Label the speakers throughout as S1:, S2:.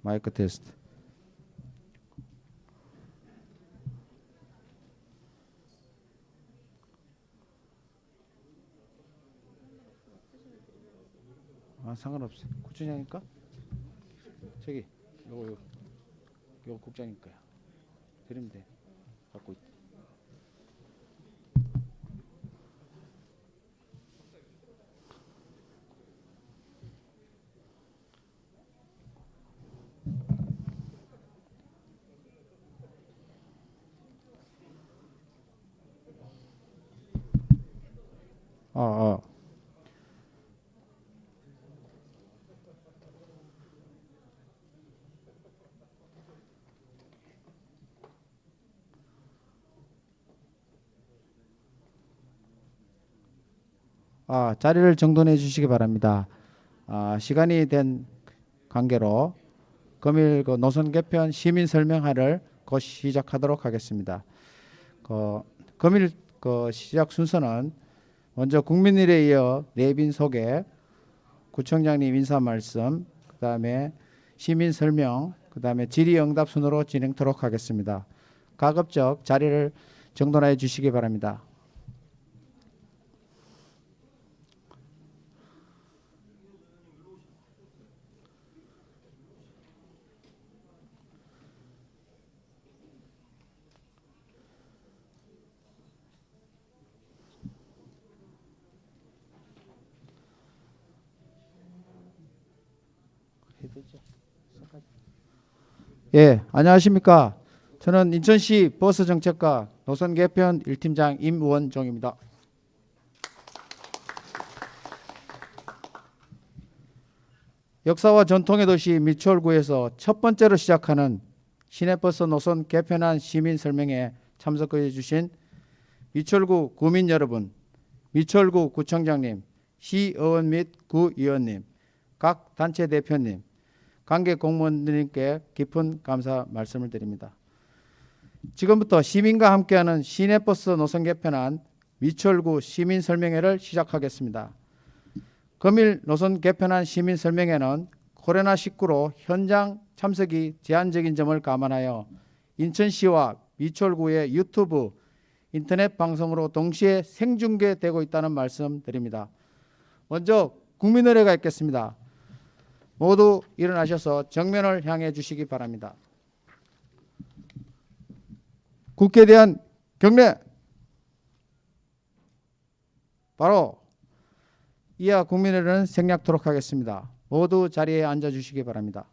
S1: 마이크 테스트. 상관없어요. 구청장님까? 저기 요거 국장님 거야. 드리면 돼. 갖고 있다. 자리를 정돈해 주시기 바랍니다. 시간이 된 관계로 금일 노선 개편 시민 설명회를 곧 시작하도록 하겠습니다. 금일 시작 순서는 먼저 국민일에 이어 내빈 소개, 구청장님 인사 말씀, 그 다음에 시민 설명, 그 다음에 질의응답 순으로 진행토록 하겠습니다. 가급적 자리를 정돈해 주시기 바랍니다. 예, 안녕하십니까. 저는 인천시 버스정책과 노선 개편 1팀장 임원종입니다. 역사와 전통의 도시 미추홀구에서 첫 번째로 시작하는 시내버스 노선 개편안 시민 설명회에 참석해 주신 미추홀구 구민 여러분, 미추홀구 구청장님, 시의원 및 구의원님, 각 단체 대표님, 관계 공무원들님께 깊은 감사 말씀을 드립니다. 지금부터 시민과 함께하는 시내버스 노선 개편안 미추홀구 시민 설명회를 시작하겠습니다. 금일 노선 개편안 시민 설명회는 코로나19로 현장 참석이 제한적인 점을 감안하여 인천시와 미추홀구의 유튜브, 인터넷 방송으로 동시에 생중계되고 있다는 말씀 드립니다. 먼저 국민의례가 있겠습니다. 모두 일어나셔서 정면을 향해 주시기 바랍니다. 국회에 대한 경례. 바로 이하 국민의례는 생략토록 하겠습니다. 모두 자리에 앉아 주시기 바랍니다.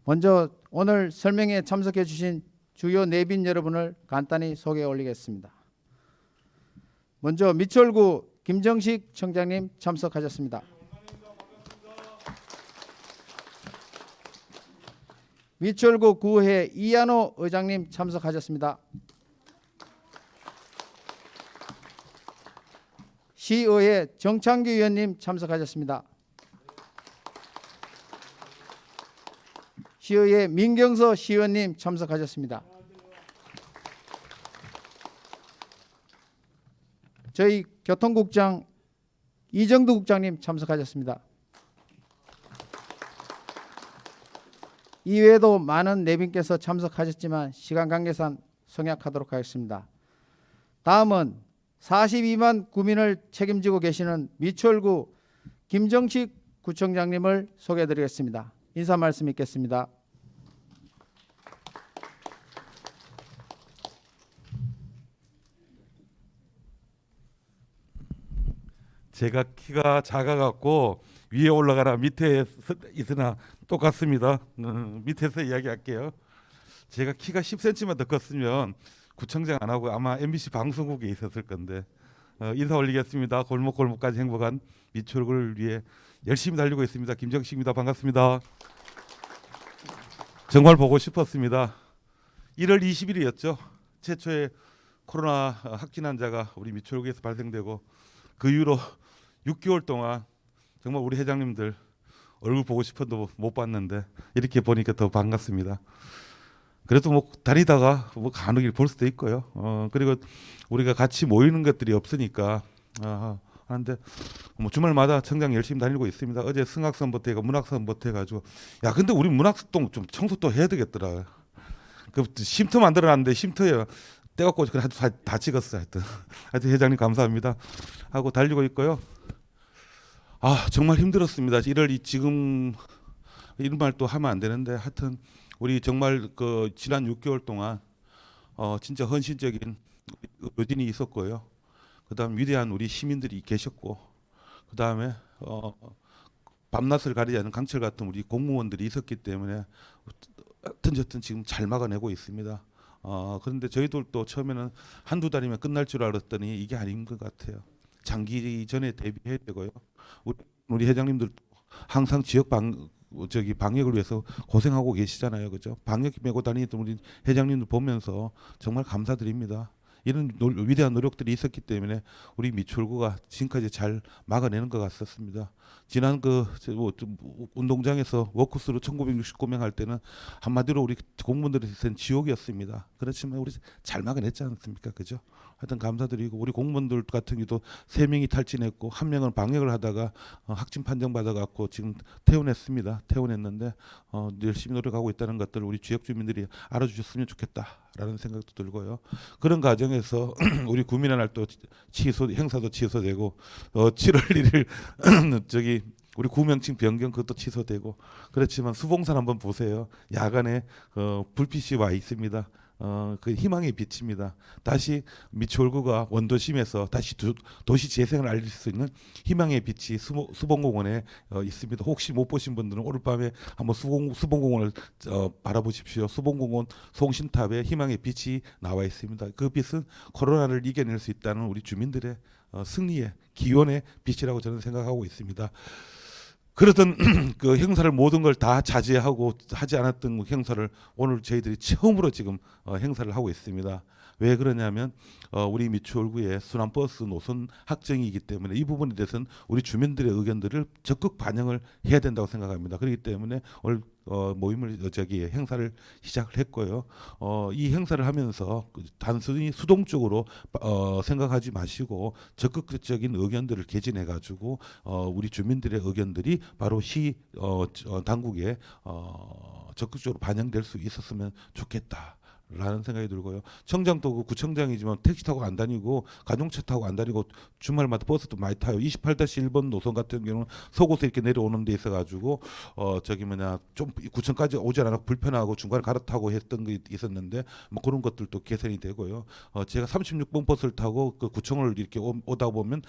S1: 먼저 오늘 설명에 참석해 주신 주요 내빈 여러분을 간단히 소개해 올리겠습니다. 먼저 미추홀구 김정식 청장님 참석하셨습니다. 미추홀구 구회 이한호 의장님 참석하셨습니다. 시의회 정창규 의원님 참석하셨습니다. 시의회 민경서 시의원님 참석하셨습니다. 저희 교통국장 이정두 국장님 참석하셨습니다. 이외에도 많은 내빈께서 참석하셨지만 시간 관계상 성약하도록 하겠습니다. 다음은 42만 구민을 책임지고 계시는 미추홀구 김정식 구청장님을 소개해드리겠습니다. 인사 말씀 있겠습니다.
S2: 제가 키가 작아갖고 위에 올라가라 밑에 있으나 똑같습니다. 밑에서 이야기할게요. 제가 키가 10cm만 더 컸으면 구청장 안 하고 아마 MBC 방송국에 있었을 건데 인사 올리겠습니다. 골목골목까지 행복한 미추홀구를 위해 열심히 달리고 있습니다. 김정식입니다. 반갑습니다. 정말 보고 싶었습니다. 1월 20일이었죠. 최초의 코로나 확진 환자가 우리 미추홀구에서 발생되고 그 이후로 6개월 동안 정말 우리 회장님들 얼굴 보고 싶어도 못 봤는데 이렇게 보니까 더 반갑습니다. 그래도 뭐 다니다가 뭐 가는 길 볼 수도 있고요. 그리고 우리가 같이 모이는 것들이 없으니까 하는데 뭐 주말마다 청장 열심히 다니고 있습니다. 어제 승학선부터 해가 문학선부터 해가지고 야 근데 우리 문학동 좀 청소 또 해야 되겠더라. 그 쉼터 만들어놨는데 쉼터에 떼갖고 그냥 다 찍었어. 하여튼 회장님 감사합니다 하고 달리고 있고요. 아 정말 힘들었습니다. 이럴 지금 이런 말 또 하면 안 되는데 하여튼 우리 정말 그 지난 6개월 동안 진짜 헌신적인 의진이 있었고요. 그다음 위대한 우리 시민들이 계셨고 그다음에 밤낮을 가리지 않는 강철 같은 우리 공무원들이 있었기 때문에 어쨌든 지금 잘 막아내고 있습니다. 그런데 저희들도 처음에는 한두 달이면 끝날 줄 알았더니 이게 아닌 것 같아요. 장기전에 대비해야 되고요. 우리 회장님들 항상 방역을 위해서 고생하고 계시잖아요, 그죠? 방역 메고 다니던 우리 회장님들 보면서 정말 감사드립니다. 이런 위대한 노력들이 있었기 때문에 우리 미추홀구가 지금까지 잘 막아내는 것 같았습니다. 지난 운동장에서 워크스루 1969명 할 때는 한마디로 우리 공무원들한테는 지옥이었습니다. 그렇지만 우리 잘 막아냈지 않습니까, 그죠? 하여튼 감사드리고 우리 공무원들 같은 경우도 3명이 탈진했고 1명은 방역을 하다가 확진 판정 받아갖고 지금 퇴원했습니다. 퇴원했는데 열심히 노력하고 있다는 것들을 우리 지역 주민들이 알아주셨으면 좋겠다라는 생각도 들고요. 그런 과정에서 우리 구민의 날도 행사도 취소되고 7월 1일 우리 구명칭 변경 그것도 취소되고 그렇지만 수봉산 한번 보세요. 야간에 불빛이 와 있습니다. 그 희망의 빛입니다. 다시 미추홀구가 원도심에서 다시 도시 재생을 알릴 수 있는 희망의 빛이 수봉공원에 있습니다. 혹시 못 보신 분들은 오늘 밤에 한번 수봉공원을 바라보십시오. 수봉공원 송신탑에 희망의 빛이 나와 있습니다. 그 빛은 코로나를 이겨낼 수 있다는 우리 주민들의 승리의 기원의 빛이라고 저는 생각하고 있습니다. 그러던 그 행사를 모든 걸 다 자제하고 하지 않았던 그 행사를 오늘 저희들이 처음으로 지금 행사를 하고 있습니다. 왜 그러냐면 우리 미추홀구의 순환버스 노선 확정이기 때문에 이 부분에 대해서는 우리 주민들의 의견들을 적극 반영을 해야 된다고 생각합니다. 그렇기 때문에 오늘 행사를 시작을 했고요. 이 행사를 하면서 단순히 수동적으로 생각하지 마시고 적극적인 의견들을 개진해 가지고 우리 주민들의 의견들이 바로 시 당국에 적극적으로 반영될 수 있었으면 좋겠다. 라는 생각이 들고요. 청장도 그 구청장이지만 택시 타고 안 다니고 가정차 타고 안 다니고 주말마다 버스도 많이 타요. 28-1번 노선 같은 경우는 속옷에 이렇게 내려오는 데 있어가지고 좀 구청까지 오지 않아 불편하고 중간에 갈아타고 했던 게 있었는데 뭐 그런 것들도 개선이 되고요. 제가 36번 버스를 타고 그 구청을 이렇게 오다 보면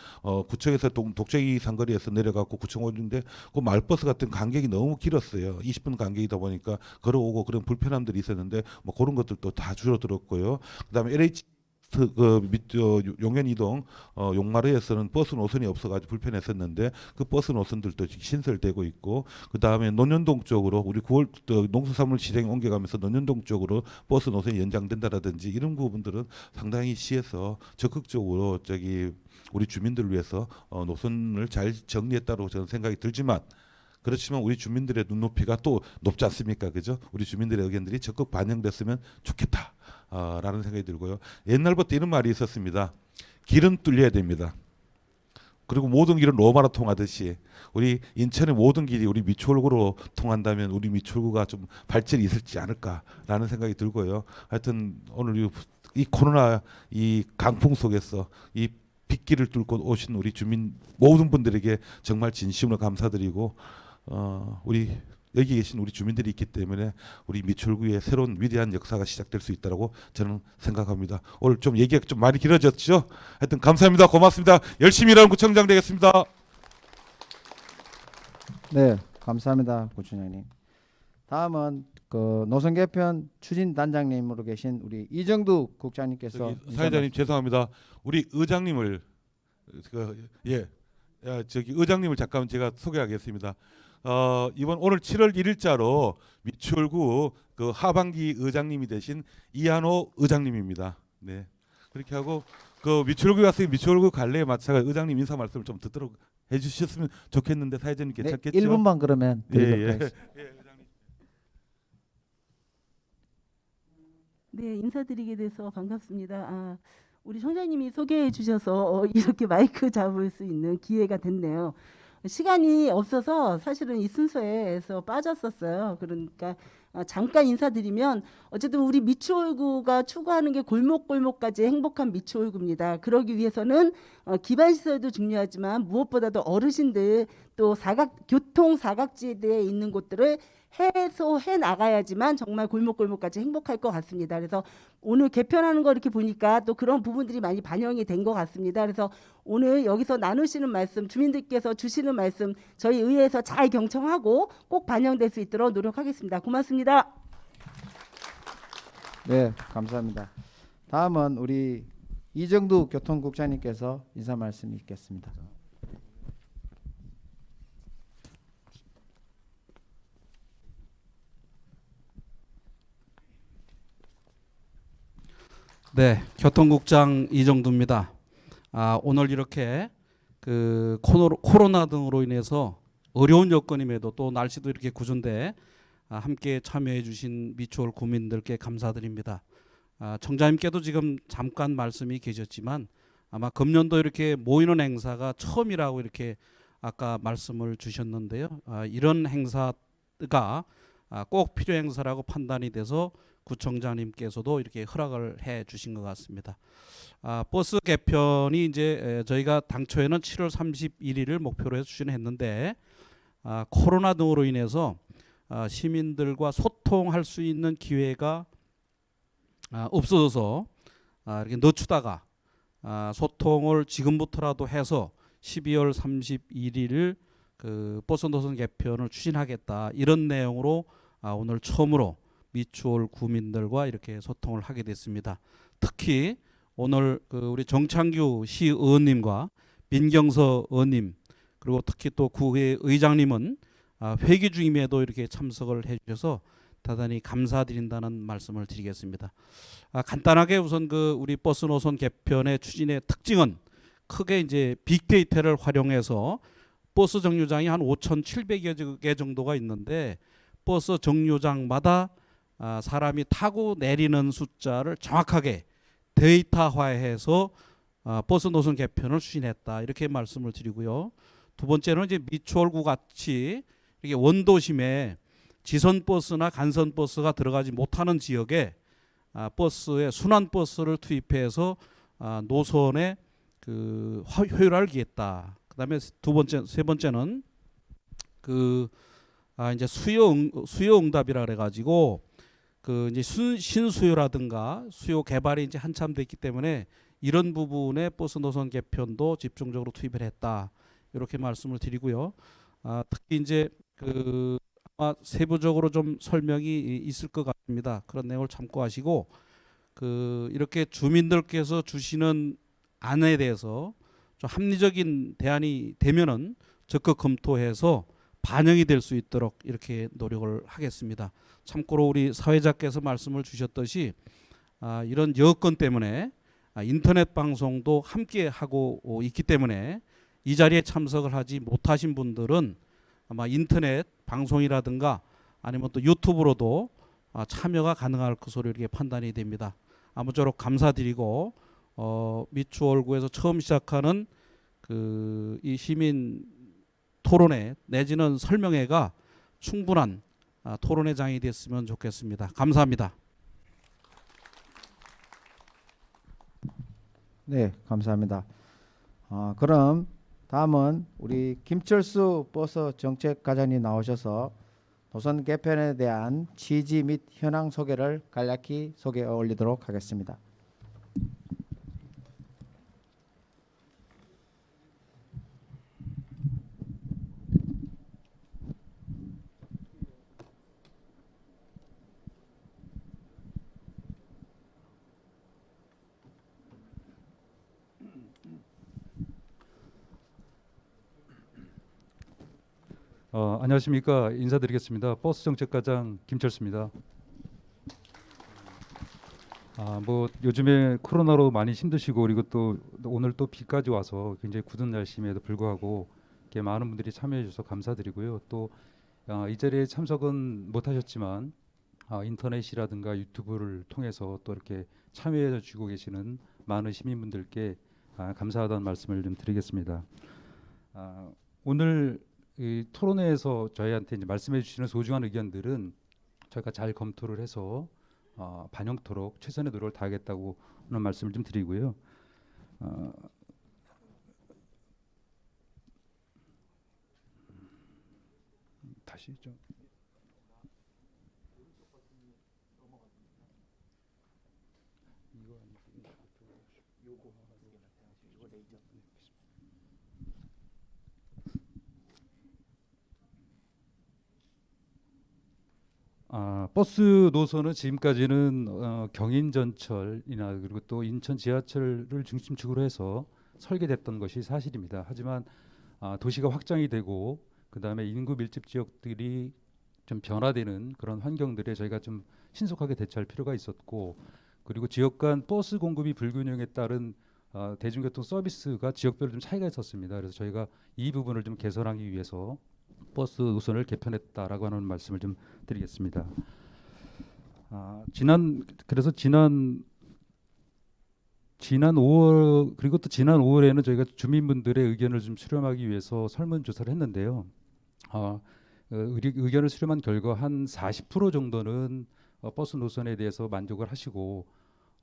S2: 구청에서 독재기 상거리에서 내려가고 구청 오는데 그 마을버스 같은 간격이 너무 길었어요. 20분 간격이다 보니까 걸어오고 그런 불편함들이 있었는데 뭐 그런 것들도 다 줄어들었고요. 그다음에 LH 용현 이동 용마루에서는 버스 노선이 없어가지고 불편했었는데 그 버스 노선들도 신설되고 있고 그 다음에 논현동 쪽으로 우리 9월 농수산물 시장에 옮겨가면서 논현동 쪽으로 버스 노선이 연장된다라든지 이런 부분들은 상당히 시에서 적극적으로 우리 주민들을 위해서 노선을 잘 정리했다고 저는 생각이 들지만. 그렇지만 우리 주민들의 눈높이가 또 높지 않습니까? 그죠? 우리 주민들의 의견들이 적극 반영됐으면 좋겠다. 라는 생각이 들고요. 옛날부터 이런 말이 있었습니다. 길은 뚫려야 됩니다. 그리고 모든 길은 로마로 통하듯이 우리 인천의 모든 길이 우리 미추홀구로 통한다면 우리 미추홀구가 좀 발전이 있을지 않을까라는 생각이 들고요. 하여튼 오늘 이 코로나 이 강풍 속에서 이 빗길을 뚫고 오신 우리 주민 모든 분들에게 정말 진심으로 감사드리고 우리 여기 계신 우리 주민들이 있기 때문에 우리 미추홀구의 새로운 위대한 역사가 시작될 수 있다고 저는 생각합니다. 오늘 좀 얘기가 좀 많이 길어졌죠. 하여튼 감사합니다. 고맙습니다. 열심히 일하는 구청장 되겠습니다.
S1: 네, 감사합니다, 구청장님. 다음은 그 노선 개편 추진 단장님으로 계신 우리 이정두 국장님께서
S2: 사회자님 죄송합니다. 우리 의장님을 의장님을 잠깐 제가 소개하겠습니다. 이번 오늘 7월 1일자로 미추홀구 그 하반기 의장님이 되신 이한호 의장님입니다. 네, 그렇게 하고 그 미추홀구 갔으니 미추홀구 관례에 맞춰서 의장님 인사 말씀을 좀 듣도록 해주셨으면 좋겠는데 사회자님 괜찮겠죠?
S1: 1분만 그러면 드리도록 하겠습니다.
S2: 의장님.
S3: 네, 인사드리게 돼서 반갑습니다. 우리 총장님이 소개해 주셔서 이렇게 마이크 잡을 수 있는 기회가 됐네요. 시간이 없어서 사실은 이 순서에서 빠졌었어요. 그러니까 잠깐 인사드리면 어쨌든 우리 미추홀구가 추구하는 게 골목골목까지 행복한 미추홀구입니다. 그러기 위해서는 기반시설도 중요하지만 무엇보다도 어르신들 또 교통 사각지대에 있는 곳들을 해소해 나가야지만 정말 골목골목까지 행복할 것 같습니다. 그래서 오늘 개편하는 거 이렇게 보니까 또 그런 부분들이 많이 반영이 된 것 같습니다. 그래서 오늘 여기서 나누시는 말씀, 주민들께서 주시는 말씀 저희 의회에서 잘 경청하고 꼭 반영될 수 있도록 노력하겠습니다. 고맙습니다.
S1: 네, 감사합니다. 다음은 우리 이정두 교통국장님께서 인사 말씀 있겠습니다.
S4: 네, 교통국장 이정두입니다. 오늘 이렇게 그 코로나 등으로 인해서 어려운 여건임에도 또 날씨도 이렇게 궂은데 함께 참여해 주신 미추홀 구민들께 감사드립니다. 청장님께도 지금 잠깐 말씀이 계셨지만 아마 금년도 이렇게 모이는 행사가 처음이라고 이렇게 아까 말씀을 주셨는데요. 이런 행사가 꼭 필요 행사라고 판단이 돼서 구청장님께서도 이렇게 허락을 해 주신 것 같습니다. 버스 개편이 이제 저희가 당초에는 7월 31일을 목표로 해서 추진했는데 코로나 등으로 인해서 시민들과 소통할 수 있는 기회가 없어져서 이렇게 늦추다가 소통을 지금부터라도 해서 12월 31일 그 버스 노선 개편을 추진하겠다 이런 내용으로 오늘 처음으로 미추홀 구민들과 이렇게 소통을 하게 됐습니다. 특히 오늘 그 우리 정창규 시의원님과 민경서 의원님 그리고 특히 또 구회 의장님은 회기 중임에도 이렇게 참석을 해주셔서 대단히 감사드린다는 말씀을 드리겠습니다. 간단하게 우선 그 우리 버스 노선 개편의 추진의 특징은 크게 이제 빅데이터를 활용해서 버스 정류장이 한 5,700여 개 정도가 있는데 버스 정류장마다 사람이 타고 내리는 숫자를 정확하게 데이터화해서 버스 노선 개편을 추진했다 이렇게 말씀을 드리고요. 두 번째는 이제 미추홀구 같이 이렇게 원도심에 지선 버스나 간선 버스가 들어가지 못하는 지역에 버스에 순환 버스를 투입해서 노선의 그 효율화를 기했다. 그다음에 세 번째는 그 이제 수요 응답이라 그래가지고 그 이제 신수요라든가 수요 개발이 이제 한참 됐기 때문에 이런 부분에 버스 노선 개편도 집중적으로 투입을 했다 이렇게 말씀을 드리고요. 특히 이제 그 아마 세부적으로 좀 설명이 있을 것 같습니다. 그런 내용을 참고하시고 그 이렇게 주민들께서 주시는 안에 대해서 좀 합리적인 대안이 되면은 적극 검토해서 반영이 될 수 있도록 이렇게 노력을 하겠습니다. 참고로 우리 사회자께서 말씀을 주셨듯이 이런 여건 때문에 인터넷 방송도 함께 하고 있기 때문에 이 자리에 참석을 하지 못하신 분들은 아마 인터넷 방송이라든가 아니면 또 유튜브로도 참여가 가능할 것으로 이렇게 판단이 됩니다. 아무쪼록 감사드리고 미추홀구에서 처음 시작하는 그 이 시민 토론회 내지는 설명회가 충분한 토론회장이 됐으면 좋겠습니다. 감사합니다.
S1: 네, 감사합니다. 그럼 다음은 우리 김철수 버스 정책과장님 나오셔서 노선 개편에 대한 취지 및 현황 소개를 간략히 소개해 올리도록 하겠습니다.
S5: 안녕하십니까. 인사드리겠습니다. 버스 정책과장 김철수입니다. 뭐 요즘에 코로나로 많이 힘드시고 그리고 또 오늘 또 비까지 와서 굉장히 굳은 날씨임에도 불구하고 이렇게 많은 분들이 참여해 주셔서 감사드리고요. 또 이 자리에 참석은 못하셨지만 인터넷이라든가 유튜브를 통해서 또 이렇게 참여해 주고 계시는 많은 시민분들께 감사하다는 말씀을 좀 드리겠습니다. 오늘 이 토론회에서 저희한테 이제 말씀해 주시는 소중한 의견들은 저희가 잘 검토를 해서 반영토록 최선의 노력을 다하겠다고 하는 말씀을 좀 드리고요. 다시 좀 버스 노선은 지금까지는 경인전철이나 그리고 또 인천 지하철을 중심축으로 해서 설계됐던 것이 사실입니다. 하지만 도시가 확장이 되고 그다음에 인구 밀집 지역들이 좀 변화되는 그런 환경들에 저희가 좀 신속하게 대처할 필요가 있었고, 그리고 지역 간 버스 공급이 불균형에 따른 대중교통 서비스가 지역별로 좀 차이가 있었습니다. 그래서 저희가 이 부분을 좀 개선하기 위해서 버스 노선을 개편했다라고 하는 말씀을 좀 드리겠습니다. 지난 5월 그리고 또 지난 5월에는 저희가 주민분들의 의견을 좀 수렴하기 위해서 설문조사를 했는데요. 의견을 수렴한 결과 한 40% 정도는 버스 노선에 대해서 만족을 하시고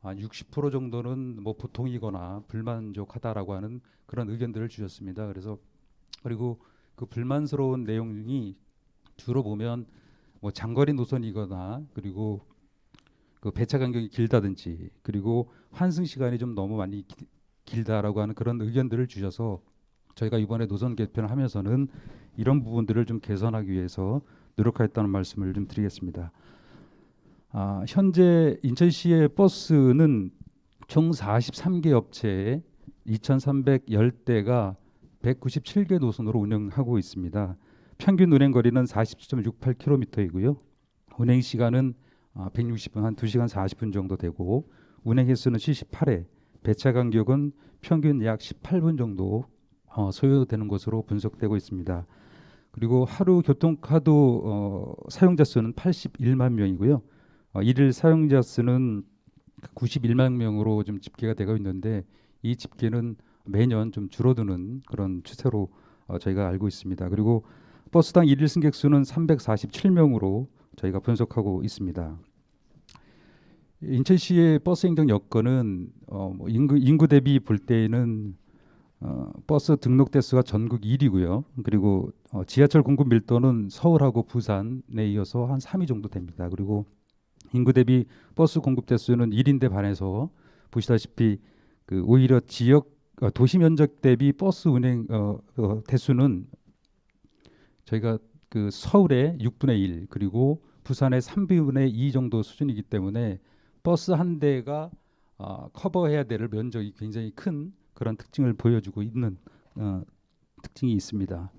S5: 60% 정도는 뭐 보통이거나 불만족하다라고 하는 그런 의견들을 주셨습니다. 그리고 그 불만스러운 내용이 주로 보면 뭐 장거리 노선이거나 그리고 그 배차 간격이 길다든지 그리고 환승 시간이 좀 너무 많이 길다라고 하는 그런 의견들을 주셔서 저희가 이번에 노선 개편을 하면서는 이런 부분들을 좀 개선하기 위해서 노력하겠다는 말씀을 좀 드리겠습니다. 현재 인천시의 버스는 총 43개 업체에 2,310대가 197개 노선으로 운영하고 있습니다. 평균 운행 거리는 47.68km이고요. 운행 시간은 160분, 한 2시간 40분 정도 되고 운행 횟수는 78회, 배차 간격은 평균 약 18분 정도 소요되는 것으로 분석되고 있습니다. 그리고 하루 교통카드 사용자 수는 81만 명이고요. 일일 사용자 수는 91만 명으로 좀 집계가 되고 있는데 이 집계는 매년 좀 줄어드는 그런 추세로 저희가 알고 있습니다. 그리고 버스당 일일 승객 수는 347명으로 저희가 분석하고 있습니다. 인천시의 버스 행정 여건은 인구 대비 볼 때에는 버스 등록 대수가 전국 1위고요. 그리고 지하철 공급 밀도는 서울하고 부산에 이어서 한 3위 정도 됩니다. 그리고 인구 대비 버스 공급 대수는 1인대 반해서 보시다시피 그 오히려 도시 면적 대비 버스 운행 대수는 저희가 그 서울의 6분의 1 그리고 부산의 3분의 2 정도 수준이기 때문에 버스 한 대가 커버해야 될 면적이 굉장히 큰 그런 특징을 보여주고 있는 특징이 있습니다.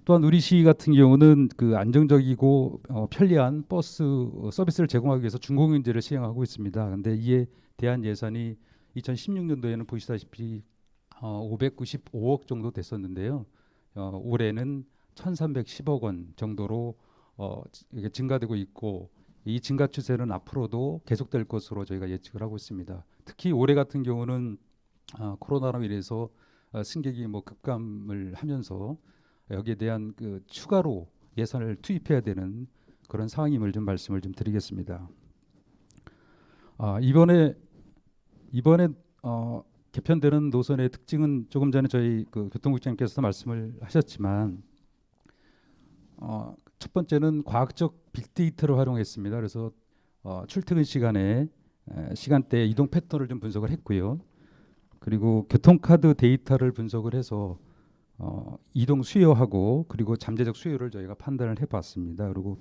S5: 또한 우리 시 같은 경우는 그 안정적이고 편리한 버스 서비스를 제공하기 위해서 준공연제를 시행하고 있습니다. 그런데 이에 대한 예산이 2016년도에는 보시다시피 595억 정도 됐었는데요. 올해는 1,310억 원 정도로 이게 증가되고 있고 이 증가 추세는 앞으로도 계속될 것으로 저희가 예측을 하고 있습니다. 특히 올해 같은 경우는 코로나로 인해서 승객이 뭐 급감을 하면서 여기에 대한 그 추가로 예산을 투입해야 되는 그런 상황임을 좀 말씀을 좀 드리겠습니다. 이번에 개편되는 노선의 특징은 조금 전에 저희 그 교통국장님께서 말씀을 하셨지만 첫 번째는 과학적 빅데이터를 활용했습니다. 그래서 출퇴근 시간대 이동 패턴을 좀 분석을 했고요. 그리고 교통카드 데이터를 분석을 해서 이동 수요하고 그리고 잠재적 수요를 저희가 판단을 해봤습니다. 그리고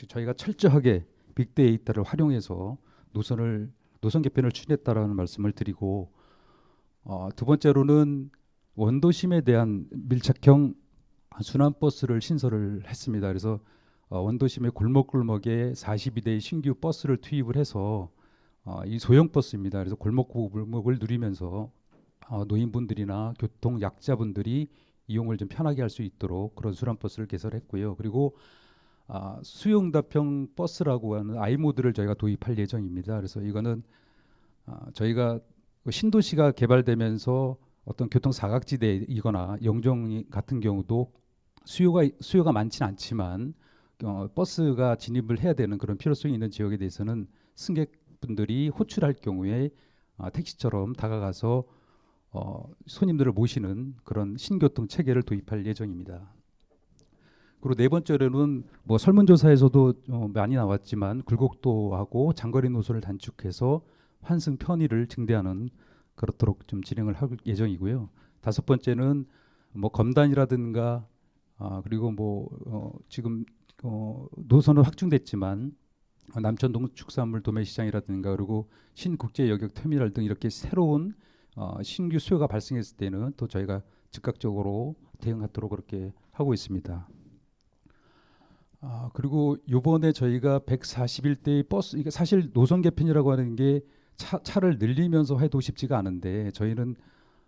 S5: 저희가 철저하게 빅데이터를 활용해서 노선 개편을 추진했다라는 말씀을 드리고 두 번째로는 원도심에 대한 밀착형 순환버스를 신설을 했습니다. 그래서 원도심의 골목골목에 42대의 신규 버스를 투입을 해서 이 소형 버스입니다. 그래서 골목골목을 누리면서 노인분들이나 교통 약자분들이 이용을 좀 편하게 할 수 있도록 그런 순환버스를 개설했고요. 그리고 수요응답형 버스라고 하는 아이모드를 저희가 도입할 예정입니다. 그래서 이거는 저희가 신도시가 개발되면서 어떤 교통 사각지대이거나 영종 같은 경우도 수요가 많지는 않지만 버스가 진입을 해야 되는 그런 필요성이 있는 지역에 대해서는 승객분들이 호출할 경우에 택시처럼 다가가서 손님들을 모시는 그런 신교통 체계를 도입할 예정입니다. 그리고 네 번째로는 뭐 설문조사에서도 많이 나왔지만 굴곡도하고 장거리 노선을 단축해서 환승 편의를 증대하는 그렇도록 좀 진행을 할 예정이고요. 다섯 번째는 뭐 검단이라든가 그리고 지금 노선은 확충됐지만 남천 농축산물 도매시장이라든가 그리고 신국제 여객 터미널 등 이렇게 새로운 신규 수요가 발생했을 때는 또 저희가 즉각적으로 대응하도록 그렇게 하고 있습니다. 그리고 요번에 저희가 141대의 버스, 이게 사실 노선 개편이라고 하는 게 차를 늘리면서 해도 쉽지가 않은데 저희는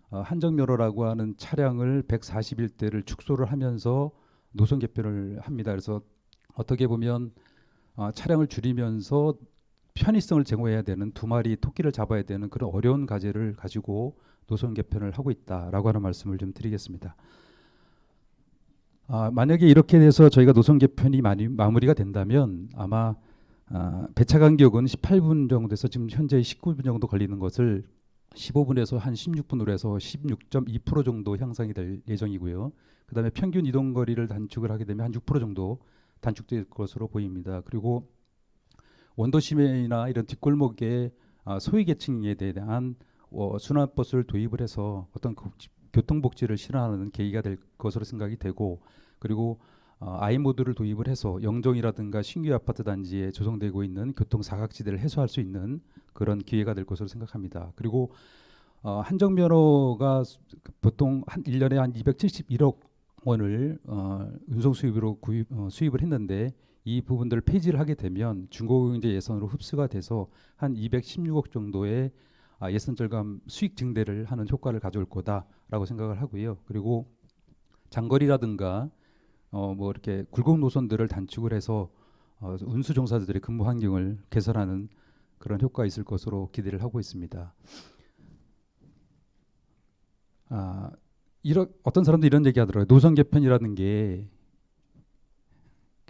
S5: 한정면허라고 하는 차량을 141대를 축소를 하면서 노선 개편을 합니다. 그래서 어떻게 보면 차량을 줄이면서 편의성을 제공해야 되는 두 마리 토끼를 잡아야 되는 그런 어려운 과제를 가지고 노선 개편을 하고 있다라고 하는 말씀을 좀 드리겠습니다. 만약에 이렇게 돼서 저희가 노선 개편이 마무리가 된다면 아마 배차 간격은 18분 정도에서 지금 현재 19분 정도 걸리는 것을 15분에서 한 16분으로 해서 16.2% 정도 향상이 될 예정이고요. 그다음에 평균 이동 거리를 단축을 하게 되면 한 6% 정도 단축될 것으로 보입니다. 그리고 원도심이나 이런 뒷골목에 소외 계층에 대한 순환버스를 도입을 해서 어떤 교통복지를 실현하는 계기가 될 것으로 생각이 되고 그리고 아이모드를 도입을 해서 영종이라든가 신규 아파트 단지에 조성되고 있는 교통 사각지대를 해소할 수 있는 그런 기회가 될 것으로 생각합니다. 그리고 한정면허가 보통 한 1년에 한 271억 원을 운송 수입으로 수입을 했는데 이 부분들을 폐지를 하게 되면 중고경제 예산으로 흡수가 돼서 한 216억 정도의 예산 절감 수익 증대를 하는 효과를 가져올 거다라고 생각을 하고요. 그리고 장거리라든가 뭐 이렇게 굴곡 노선들을 단축을 해서 운수 종사자들의 근무 환경을 개선하는 그런 효과가 있을 것으로 기대를 하고 있습니다. 어떤 사람도 이런 얘기하더라고요. 노선 개편이라는 게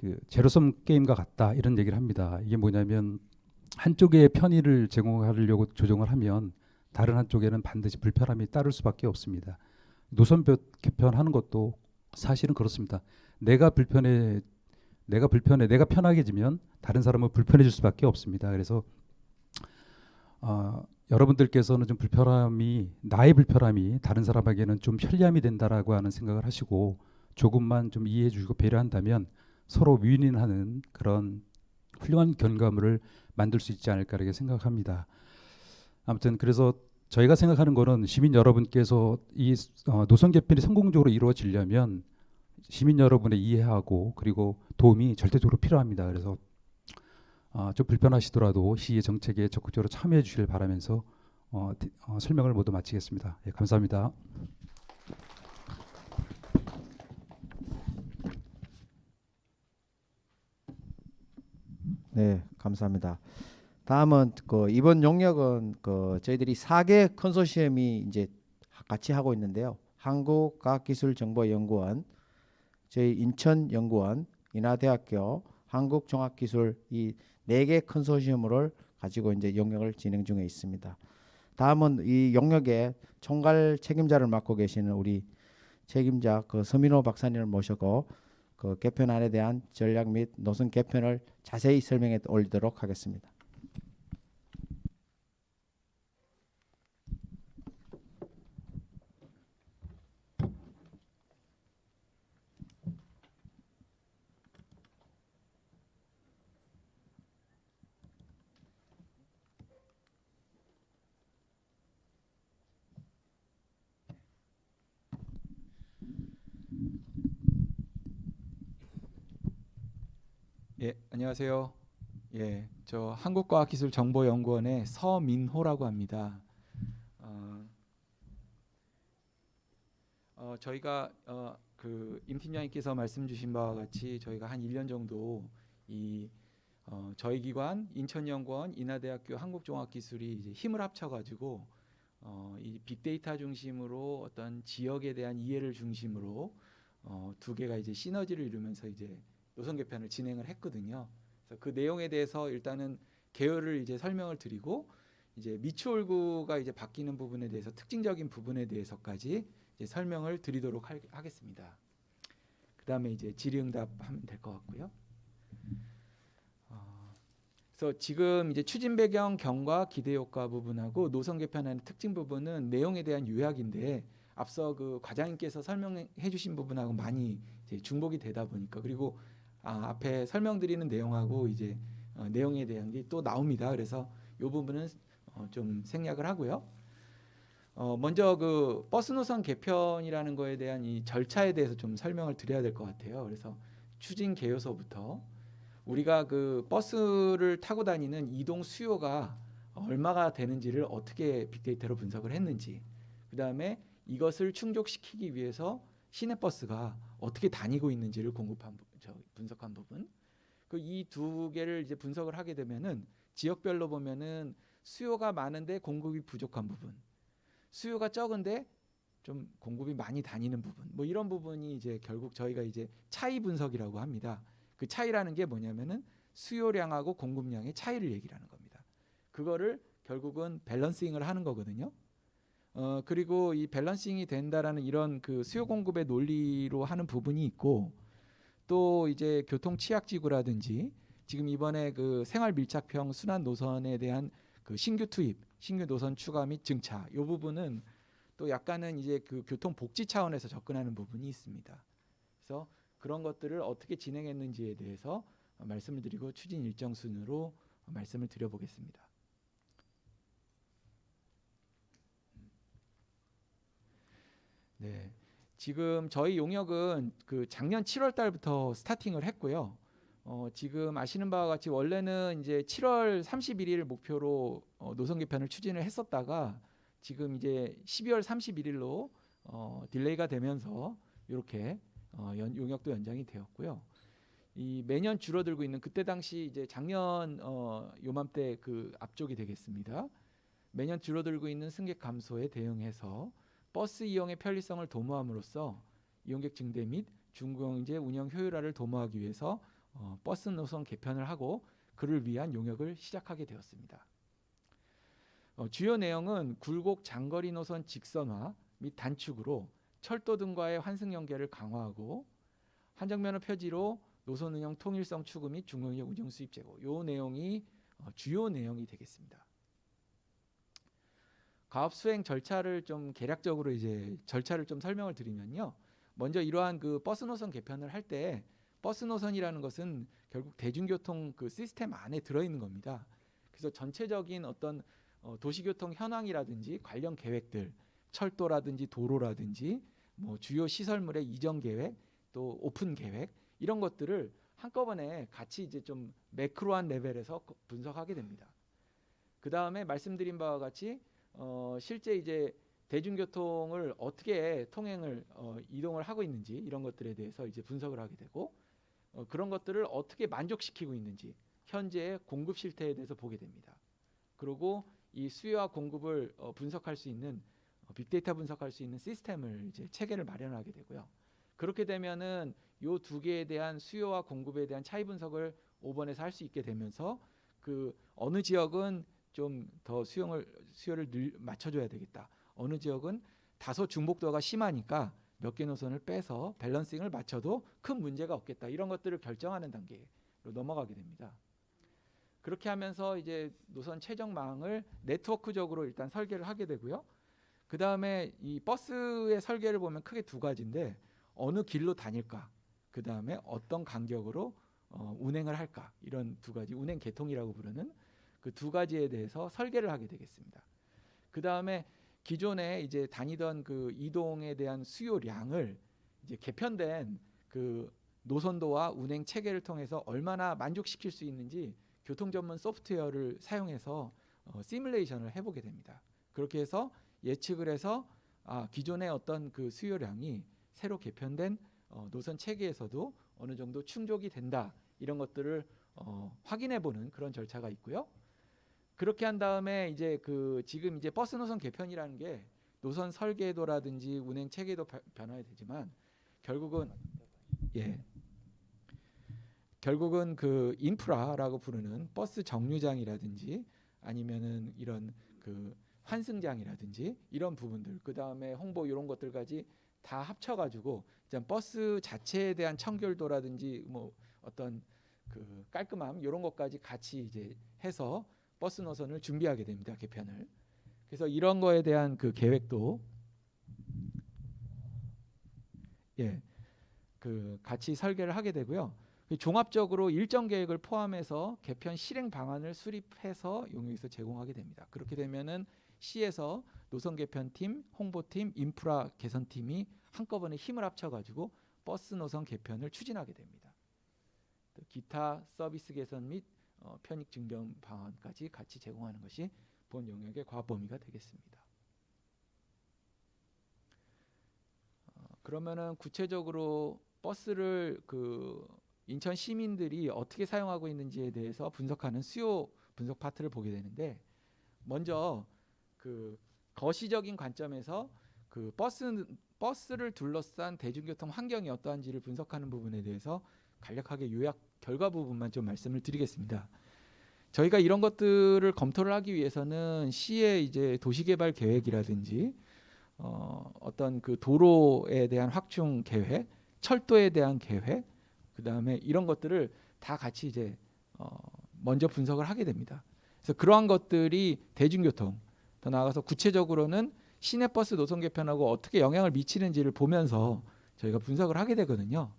S5: 그 제로섬 게임과 같다 이런 얘기를 합니다. 이게 뭐냐면 한쪽에 편의를 제공하려고 조정을 하면 다른 한쪽에는 반드시 불편함이 따를 수밖에 없습니다. 노선 개편하는 것도 사실은 그렇습니다. 내가 편하게지면 다른 사람은 불편해질 수밖에 없습니다. 그래서 여러분들께서는 좀 나의 불편함이 다른 사람에게는 좀 편리함이 된다라고 하는 생각을 하시고 조금만 좀 이해해 주시고 배려한다면 서로 윈윈하는 그런 훌륭한 결과물을 만들 수 있지 않을까 이렇게 생각합니다. 아무튼 그래서 저희가 생각하는 거는 시민 여러분께서 이 노선 개편이 성공적으로 이루어지려면 시민 여러분의 이해하고 그리고 도움이 절대적으로 필요합니다. 그래서 좀 불편하시더라도 시의 정책에 적극적으로 참여해 주시길 바라면서 설명을 모두 마치겠습니다. 예, 감사합니다.
S1: 네, 감사합니다. 다음은 이번 용역은 저희들이 4개 컨소시엄이 이제 같이 하고 있는데요. 한국과학기술정보연구원, 저희 인천연구원, 인하대학교, 한국종합기술 이 4개 컨소시엄을 가지고 이제 용역을 진행 중에 있습니다. 다음은 이 용역의 총괄 책임자를 맡고 계시는 우리 책임자 서민호 박사님을 모시고 개편안에 대한 전략 및 노선 개편을 자세히 설명해 올리도록 하겠습니다.
S6: 예, 안녕하세요. 예, 저 한국과학기술정보연구원의 서민호라고 합니다. 저희가 그 임 팀장님께서 말씀 주신 바와 같이 저희가 한 1년 정도 이 저희 기관 인천연구원, 인하대학교 한국종합기술이 이제 힘을 합쳐가지고 이 빅데이터 중심으로 어떤 지역에 대한 이해를 중심으로 두 개가 이제 시너지를 이루면서 이제 노선 개편을 진행을 했거든요. 그래서 그 내용에 대해서 일단은 개요를 이제 설명을 드리고 이제 미추홀구가 이제 바뀌는 부분에 대해서 특징적인 부분에 대해서까지 이제 설명을 드리도록 하겠습니다. 그다음에 이제 질의응답하면 될 것 같고요. 그래서 지금 이제 추진 배경, 경과, 기대 효과 부분하고 노선 개편하는 특징 부분은 내용에 대한 요약인데 앞서 그 과장님께서 설명해 주신 부분하고 많이 이제 중복이 되다 보니까 그리고 앞에 설명드리는 내용하고 이제 내용에 대한 게 또 나옵니다. 그래서 이 부분은 좀 생략을 하고요. 먼저 그 버스 노선 개편이라는 거에 대한 이 절차에 대해서 좀 설명을 드려야 될 것 같아요. 그래서 추진 개요서부터 우리가 그 버스를 타고 다니는 이동 수요가 얼마가 되는지를 어떻게 빅데이터로 분석을 했는지, 그 다음에 이것을 충족시키기 위해서 시내버스가 어떻게 다니고 있는지를 분석한 부분. 그 이 두 개를 이제 분석을 하게 되면은 지역별로 보면은 수요가 많은데 공급이 부족한 부분, 수요가 적은데 좀 공급이 많이 다니는 부분, 뭐 이런 부분이 이제 결국 저희가 이제 차이 분석이라고 합니다. 그 차이라는 게 뭐냐면은 수요량하고 공급량의 차이를 얘기하는 겁니다. 그거를 결국은 밸런싱을 하는 거거든요. 그리고 이 밸런싱이 된다라는 이런 그 수요 공급의 논리로 하는 부분이 있고, 또 이제 교통 취약 지구라든지 지금 이번에 그 생활 밀착형 순환 노선에 대한 그 신규 투입, 신규 노선 추가 및 증차, 이 부분은 또 약간은 이제 그 교통 복지 차원에서 접근하는 부분이 있습니다. 그래서 그런 것들을 어떻게 진행했는지에 대해서 말씀을 드리고 추진 일정 순으로 말씀을 드려보겠습니다. 네, 지금 저희 용역은 그 작년 7월 달부터 스타팅을 했고요. 지금 아시는 바와 같이 원래는 이제 7월 31일 목표로 노선 개편을 추진을 했었다가 지금 이제 12월 31일로 딜레이가 되면서 이렇게 용역도 연장이 되었고요. 이 매년 줄어들고 있는 그때 당시 이제 작년 요맘때 그 앞쪽이 되겠습니다. 매년 줄어들고 있는 승객 감소에 대응해서 버스 이용의 편리성을 도모함으로써 이용객 증대 및 중공영제 운영 효율화를 도모하기 위해서 버스 노선 개편을 하고 그를 위한 용역을 시작하게 되었습니다. 주요 내용은 굴곡 장거리 노선 직선화 및 단축으로 철도 등과의 환승 연계를 강화하고 한정면허 표지로 노선 운영 통일성 추구 및 중공역 운영 수입 제고, 요 내용이 주요 내용이 되겠습니다. 가업 수행 절차를 좀 개략적으로 이제 절차를 좀 설명을 드리면요. 먼저 이러한 그 버스 노선 개편을 할 때 버스 노선이라는 것은 결국 대중교통 그 시스템 안에 들어 있는 겁니다. 그래서 전체적인 어떤 도시교통 현황이라든지 관련 계획들, 철도라든지 도로라든지 뭐 주요 시설물의 이전 계획, 또 오픈 계획, 이런 것들을 한꺼번에 같이 이제 좀 매크로한 레벨에서 분석하게 됩니다. 그 다음에 말씀드린 바와 같이 실제 이제 대중교통을 어떻게 통행을 이동을 하고 있는지 이런 것들에 대해서 이제 분석을 하게 되고, 그런 것들을 어떻게 만족시키고 있는지 현재의 공급 실태에 대해서 보게 됩니다. 그리고 이 수요와 공급을 분석할 수 있는 빅데이터 분석할 수 있는 시스템을 이제 체계를 마련하게 되고요. 그렇게 되면은 요 두 개에 대한 수요와 공급에 대한 차이 분석을 5번에서 할 수 있게 되면서 그 어느 지역은 좀 더 수요를 맞춰줘야 되겠다. 어느 지역은 다소 중복도가 심하니까 몇 개 노선을 빼서 밸런싱을 맞춰도 큰 문제가 없겠다. 이런 것들을 결정하는 단계로 넘어가게 됩니다. 그렇게 하면서 이제 노선 최적망을 네트워크적으로 일단 설계를 하게 되고요. 그 다음에 이 버스의 설계를 보면 크게 두 가지인데 어느 길로 다닐까, 그 다음에 어떤 간격으로 운행을 할까, 이런 두 가지 운행 계통이라고 부르는 그 두 가지에 대해서 설계를 하게 되겠습니다. 그 다음에 기존에 이제 다니던 그 이동에 대한 수요량을 이제 개편된 그 노선도와 운행 체계를 통해서 얼마나 만족시킬 수 있는지 교통 전문 소프트웨어를 사용해서 시뮬레이션을 해보게 됩니다. 그렇게 해서 예측을 해서 기존의 어떤 그 수요량이 새로 개편된 노선 체계에서도 어느 정도 충족이 된다, 이런 것들을 확인해보는 그런 절차가 있고요. 그렇게 한 다음에 이제 그 지금 이제 버스 노선 개편이라는 게 노선 설계도라든지 운행 체계도 변화가 되지만 결국은 그 인프라라고 부르는 버스 정류장이라든지 아니면은 이런 그 환승장이라든지 이런 부분들, 그 다음에 홍보 이런 것들까지 다 합쳐가지고 일단 버스 자체에 대한 청결도라든지 뭐 어떤 그 깔끔함 이런 것까지 같이 이제 해서 버스 노선을 준비하게 됩니다. 개편을. 그래서 이런 거에 대한 그 계획도 그 같이 설계를 하게 되고요. 종합적으로 일정 계획을 포함해서 개편 실행 방안을 수립해서 용역에서 제공하게 됩니다. 그렇게 되면은 시에서 노선 개편팀, 홍보팀, 인프라 개선팀이 한꺼번에 힘을 합쳐가지고 버스 노선 개편을 추진하게 됩니다. 또 기타 서비스 개선 및 편익 증정 방안까지 같이 제공하는 것이 본 용역의 과범위가 되겠습니다. 그러면은 구체적으로 버스를 그 인천 시민들이 어떻게 사용하고 있는지에 대해서 분석하는 수요 분석 파트를 보게 되는데, 먼저 그 거시적인 관점에서 그 버스를 둘러싼 대중교통 환경이 어떠한지를 분석하는 부분에 대해서 간략하게 요약 결과 부분만 좀 말씀을 드리겠습니다. 저희가 이런 것들을 검토를 하기 위해서는 시의 이제 도시개발 계획이라든지 어떤 그 도로에 대한 확충 계획, 철도에 대한 계획, 그 다음에 이런 것들을 다 같이 이제 먼저 분석을 하게 됩니다. 그래서 그러한 것들이 대중교통, 더 나아가서 구체적으로는 시내버스 노선 개편하고 어떻게 영향을 미치는지를 보면서 저희가 분석을 하게 되거든요.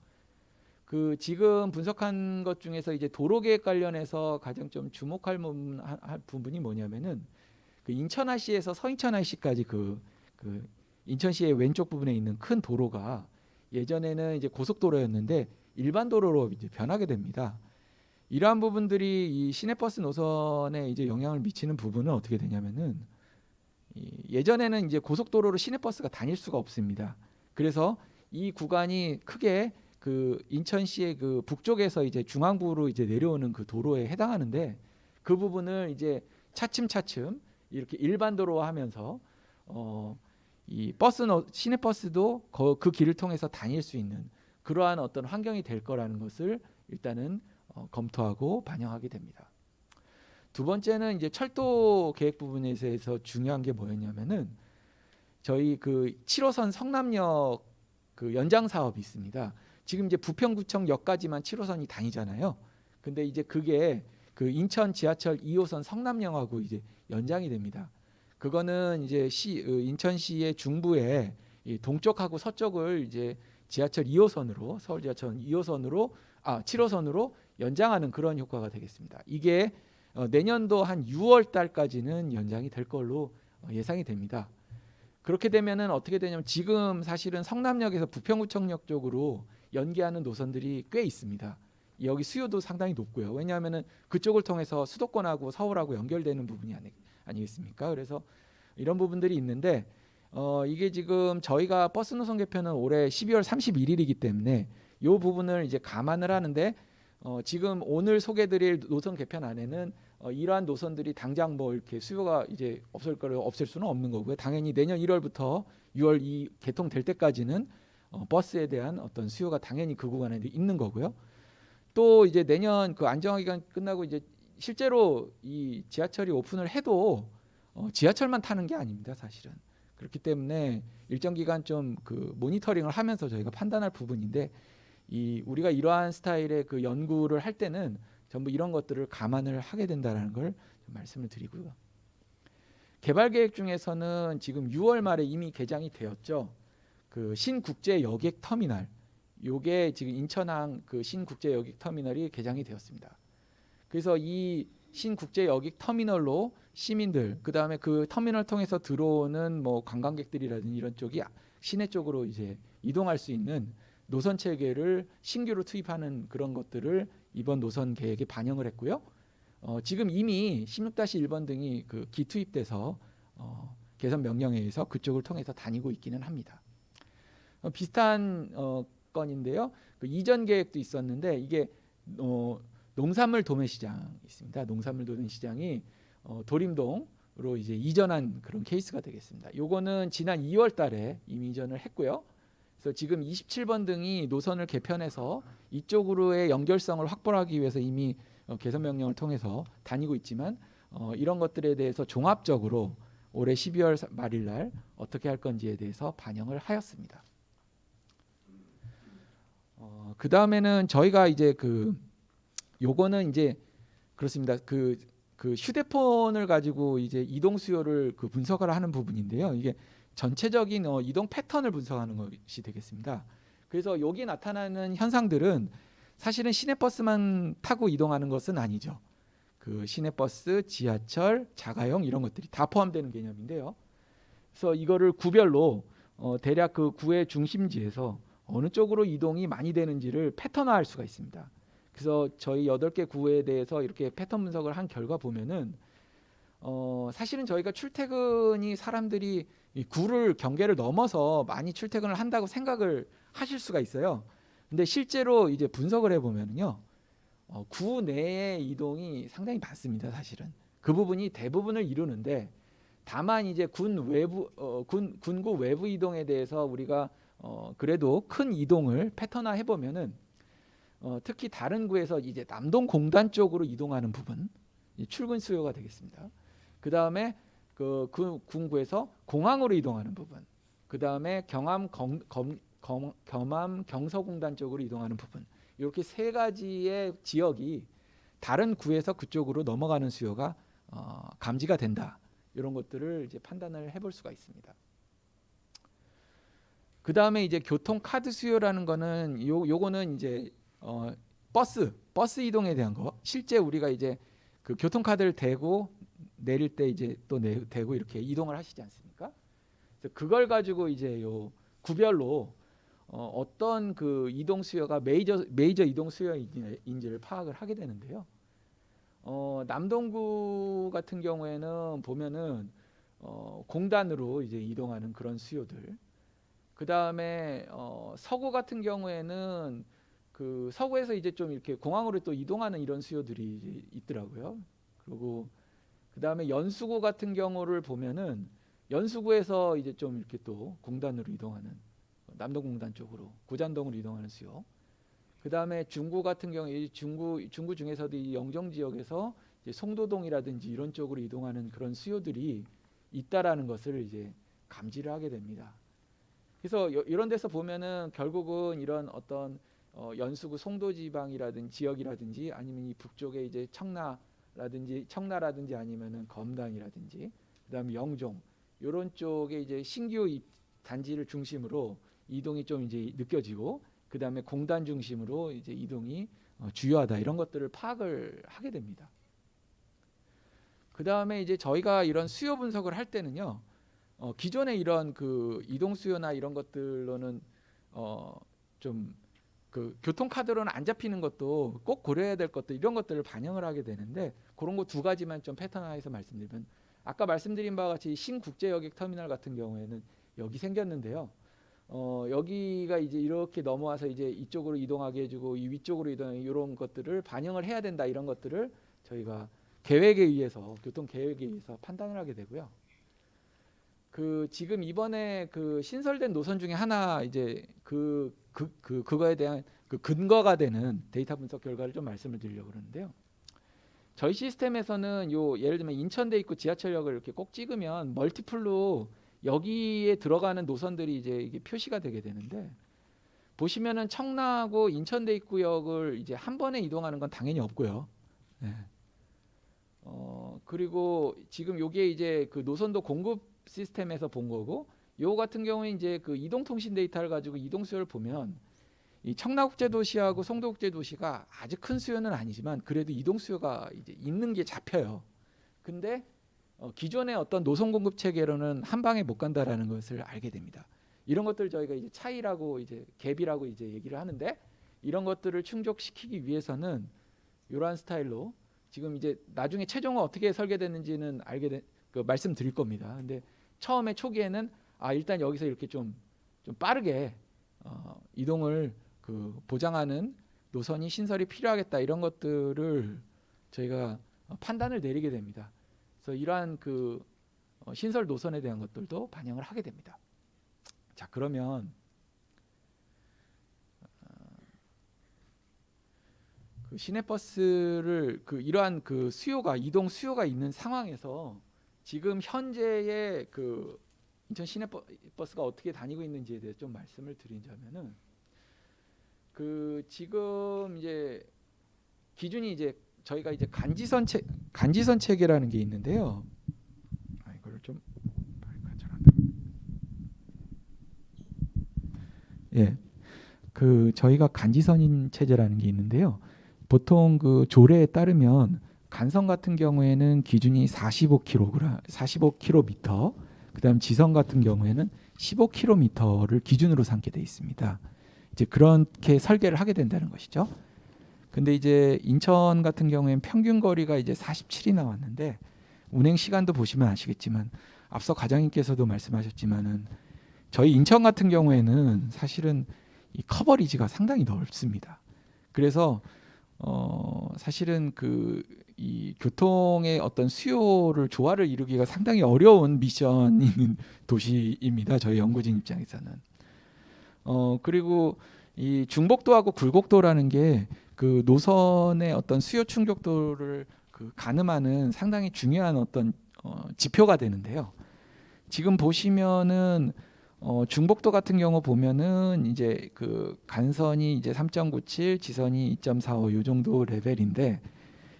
S6: 그 지금 분석한 것 중에서 이제 도로계획 관련해서 가장 좀 주목할 부분이 뭐냐면은 그 인천IC에서 서인천IC까지 그 인천시의 왼쪽 부분에 있는 큰 도로가 예전에는 이제 고속도로였는데 일반 도로로 이제 변하게 됩니다. 이러한 부분들이 이 시내버스 노선에 이제 영향을 미치는 부분은 어떻게 되냐면은 예전에는 이제 고속도로로 시내버스가 다닐 수가 없습니다. 그래서 이 구간이 크게 그 인천시의 그 북쪽에서 이제 중앙부로 이제 내려오는 그 도로에 해당하는데, 그 부분을 이제 차츰차츰 이렇게 일반 도로화하면서 이 시내버스도 그 길을 통해서 다닐 수 있는 그러한 어떤 환경이 될 거라는 것을 일단은 검토하고 반영하게 됩니다. 두 번째는 이제 철도 계획 부분에 대해서 중요한 게 뭐였냐면은 저희 그 7호선 성남역 그 연장 사업이 있습니다. 지금 이제 부평구청역까지만 7호선이 다니잖아요. 근데 이제 그게 그 인천 지하철 2호선 성남역하고 이제 연장이 됩니다. 그거는 이제 인천시의 중부에 이 동쪽하고 서쪽을 이제 지하철 2호선으로 서울 지하철 2호선으로 7호선으로 연장하는 그런 효과가 되겠습니다. 이게 내년도 한 6월 달까지는 연장이 될 걸로 예상이 됩니다. 그렇게 되면은 어떻게 되냐면 지금 사실은 성남역에서 부평구청역 쪽으로 연계하는 노선들이 꽤 있습니다. 여기 수요도 상당히 높고요. 왜냐하면은 그쪽을 통해서 수도권하고 서울하고 연결되는 부분이 아니겠습니까? 그래서 이런 부분들이 있는데 이게 지금 저희가 버스 노선 개편은 올해 12월 31일이기 때문에 이 부분을 이제 감안을 하는데 지금 오늘 소개드릴 노선 개편 안에는 이러한 노선들이 당장 뭐 이렇게 수요가 이제 없을 수는 없는 거고요. 당연히 내년 1월부터 6월 이 개통될 때까지는 버스에 대한 어떤 수요가 당연히 그 구간에 있는 거고요. 또 이제 내년 그 안정화 기간 끝나고 이제 실제로 이 지하철이 오픈을 해도 지하철만 타는 게 아닙니다, 사실은. 그렇기 때문에 일정 기간 좀 그 모니터링을 하면서 저희가 판단할 부분인데, 우리가 이러한 스타일의 그 연구를 할 때는 전부 이런 것들을 감안을 하게 된다는 걸 좀 말씀을 드리고요. 개발 계획 중에서는 지금 6월 말에 이미 개장이 되었죠. 그 신국제 여객 터미널, 요게 지금 인천항 그 신국제 여객 터미널이 개장이 되었습니다. 그래서 이 신국제 여객 터미널로 시민들, 그 다음에 그 터미널 통해서 들어오는 뭐 관광객들이라든지 이런 쪽이 시내 쪽으로 이제 이동할 수 있는 노선 체계를 신규로 투입하는 그런 것들을 이번 노선 계획에 반영을 했고요. 지금 이미 16-1번 등이 그 기투입돼서 개선 명령에 의해서 그쪽을 통해서 다니고 있기는 합니다. 비슷한 건인데요. 그 이전 계획도 있었는데 이게 농산물 도매 시장이 있습니다. 농산물 도매 시장이 도림동으로 이제 이전한 그런 케이스가 되겠습니다. 요거는 지난 2월 달에 이미 이전을 했고요. 그래서 지금 27번 등이 노선을 개편해서 이쪽으로의 연결성을 확보하기 위해서 이미 개선 명령을 통해서 다니고 있지만 이런 것들에 대해서 종합적으로 올해 12월 말일 날 어떻게 할 건지에 대해서 반영을 하였습니다. 그 다음에는 저희가 이제 요거는 이제 그렇습니다. 그 휴대폰을 가지고 이제 이동 수요를 분석을 하는 부분인데요. 이게 전체적인 이동 패턴을 분석하는 것이 되겠습니다. 그래서 여기 나타나는 현상들은 사실은 시내버스만 타고 이동하는 것은 아니죠. 그 시내버스, 지하철, 자가용 이런 것들이 다 포함되는 개념인데요. 그래서 이거를 구별로 대략 그 구의 중심지에서 어느 쪽으로 이동이 많이 되는지를 패턴화할 수가 있습니다. 그래서 저희 8개 구에 대해서 이렇게 패턴 분석을 한 결과 보면은 사실은 저희가 출퇴근이 사람들이 이 구를 경계를 넘어서 많이 출퇴근을 한다고 생각을 하실 수가 있어요. 근데 실제로 이제 분석을 해보면요, 구 내의 이동이 상당히 많습니다. 사실은 그 부분이 대부분을 이루는데 다만 이제 군구 외부 이동에 대해서 우리가 그래도 큰 이동을 패턴화 해보면은 특히 다른 구에서 이제 남동 공단 쪽으로 이동하는 부분, 출근 수요가 되겠습니다. 그 다음에 그 군구에서 공항으로 이동하는 부분, 그 다음에 경암 경서공단 쪽으로 이동하는 부분, 이렇게 세 가지의 지역이 다른 구에서 그쪽으로 넘어가는 수요가 감지가 된다. 이런 것들을 이제 판단을 해볼 수가 있습니다. 그 다음에 이제 교통 카드 수요라는 거는 요거는 이제 버스 이동에 대한 거. 실제 우리가 이제 그 교통 카드를 대고 내릴 때 이제 또 대고 이렇게 이동을 하시지 않습니까? 그래서 그걸 가지고 이제 요 구별로 어떤 그 이동 수요가 메이저 이동 수요인지를 파악을 하게 되는데요. 남동구 같은 경우에는 보면은 공단으로 이제 이동하는 그런 수요들. 그 다음에 서구 같은 경우에는 그 서구에서 이제 좀 이렇게 공항으로 또 이동하는 이런 수요들이 이제 있더라고요. 그리고 그 다음에 연수구 같은 경우를 보면은 연수구에서 이제 좀 이렇게 또 공단으로 이동하는 남동공단 쪽으로 구잔동으로 이동하는 수요. 그 다음에 중구 같은 경우에 중구 중에서도 이 영종 지역에서 이제 송도동이라든지 이런 쪽으로 이동하는 그런 수요들이 있다라는 것을 이제 감지를 하게 됩니다. 그래서 이런 데서 보면은 결국은 이런 어떤 연수구 송도지방이라든지 지역이라든지 아니면 이 북쪽에 이제 청라라든지 아니면은 검단이라든지 그다음에 영종 이런 쪽에 이제 신규 단지를 중심으로 이동이 좀 이제 느껴지고 그다음에 공단 중심으로 이제 이동이 주요하다 이런 것들을 파악을 하게 됩니다. 그다음에 이제 저희가 이런 수요 분석을 할 때는요. 기존의 이런 그 이동 수요나 이런 것들로는 좀 그 교통카드로는 안 잡히는 것도 꼭 고려해야 될 것들 이런 것들을 반영을 하게 되는데 그런 거 2가지만 좀 패턴화해서 말씀드리면 아까 말씀드린 바와 같이 신국제여객 터미널 같은 경우에는 여기 생겼는데요. 여기가 이제 이렇게 넘어와서 이제 이쪽으로 이동하게 해주고 이 위쪽으로 이동 이런 것들을 반영을 해야 된다 이런 것들을 저희가 계획에 의해서 교통 계획에 의해서 판단을 하게 되고요. 그 지금 이번에 그 신설된 노선 중에 하나 이제 그거에 대한 그 근거가 되는 데이터 분석 결과를 좀 말씀을 드리려고 그러는데요. 저희 시스템에서는 요 예를 들면 인천대 입구 지하철역을 이렇게 꼭 찍으면 멀티플로 여기에 들어가는 노선들이 이제 이게 표시가 되게 되는데 보시면은 청라하고 인천대 입구역을 이제 한 번에 이동하는 건 당연히 없고요. 네. 그리고 지금 요게 이제 그 노선도 공급 시스템에서 본 거고 요 같은 경우에 이제 그 이동통신 데이터를 가지고 이동 수요를 보면 이 청라국제도시하고 송도국제도시가 아주 큰 수요는 아니지만 그래도 이동 수요가 이제 있는 게 잡혀요. 근데 기존의 어떤 노선 공급 체계로는 한 방에 못 간다라는 것을 알게 됩니다. 이런 것들 저희가 이제 차이라고 이제 갭이라고 이제 얘기를 하는데 이런 것들을 충족시키기 위해서는 이러한 스타일로 지금 이제 나중에 최종은 어떻게 설계됐는지는 말씀드릴 겁니다. 근데 처음에 초기에는 일단 여기서 이렇게 좀 빠르게 이동을 그 보장하는 노선이 신설이 필요하겠다 이런 것들을 저희가 판단을 내리게 됩니다. 그래서 이러한 그 신설 노선에 대한 것들도 반영을 하게 됩니다. 자, 그러면 그 시내버스를 그 이러한 그 수요가 이동 수요가 있는 상황에서 지금 현재의 그 인천 시내버스가 어떻게 다니고 있는지에 대해 좀 말씀을 드리자면은 그 지금 이제 기준이 이제 저희가 이제 간지선 체계라는 게 있는데요. 이거를 좀 예, 그 저희가 간지선 체제라는 게 있는데요. 보통 그 조례에 따르면 간선 같은 경우에는 기준이 45km, 그다음 지선 같은 경우에는 15km를 기준으로 삼게 돼 있습니다. 이제 그렇게 설계를 하게 된다는 것이죠. 근데 이제 인천 같은 경우에는 평균 거리가 이제 47이 나왔는데 운행 시간도 보시면 아시겠지만 앞서 과장님께서도 말씀하셨지만은 저희 인천 같은 경우에는 사실은 이 커버리지가 상당히 넓습니다. 그래서 사실은 그 이 교통의 어떤 수요를 조화를 이루기가 상당히 어려운 미션이 있는 도시입니다. 저희 연구진 입장에서는. 그리고 이 중복도하고 굴곡도라는 게 그 노선의 어떤 수요 충족도를 그 가늠하는 상당히 중요한 어떤 지표가 되는데요. 지금 보시면은 중복도 같은 경우 보면은 이제 그 간선이 이제 3.97, 지선이 2.45 요 정도 레벨인데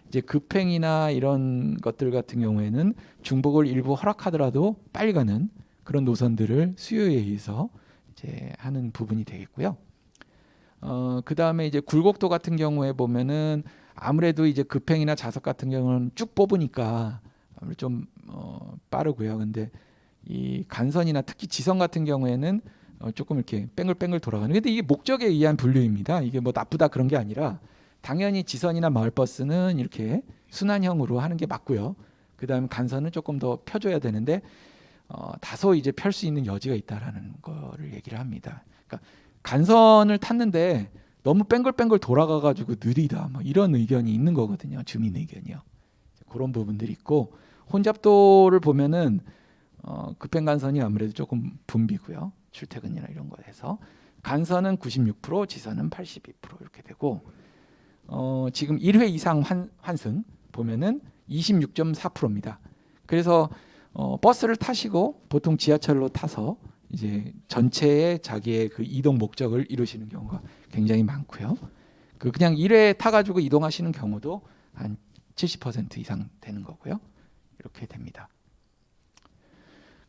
S6: 이제 급행이나 이런 것들 같은 경우에는 중복을 일부 허락하더라도 빨리 가는 그런 노선들을 수요에 의해서 이제 하는 부분이 되겠고요. 그 다음에 이제 굴곡도 같은 경우에 보면은 아무래도 이제 급행이나 좌석 같은 경우는 쭉 뽑으니까 아무래도 좀 빠르고요. 근데 이 간선이나 특히 지선 같은 경우에는 조금 이렇게 뺑글뺑글 돌아가는. 근데 이게 목적에 의한 분류입니다. 이게 뭐 나쁘다 그런 게 아니라 당연히 지선이나 마을버스는 이렇게 순환형으로 하는 게 맞고요. 그다음 간선은 조금 더 펴줘야 되는데 다소 이제 펼 수 있는 여지가 있다라는 거를 얘기를 합니다. 그러니까 간선을 탔는데 너무 뺑글뺑글 돌아가가지고 느리다 뭐 이런 의견이 있는 거거든요. 주민 의견이요. 그런 부분들이 있고 혼잡도를 보면은 급행 간선이 아무래도 조금 붐비고요. 출퇴근이나 이런 거에서 간선은 96%, 지선은 82% 이렇게 되고 지금 1회 이상 환승 보면은 26.4%입니다. 그래서 버스를 타시고 보통 지하철로 타서 이제 전체의 자기의 그 이동 목적을 이루시는 경우가 굉장히 많고요. 그냥 1회 타가지고 이동하시는 경우도 한 70% 이상 되는 거고요. 이렇게 됩니다.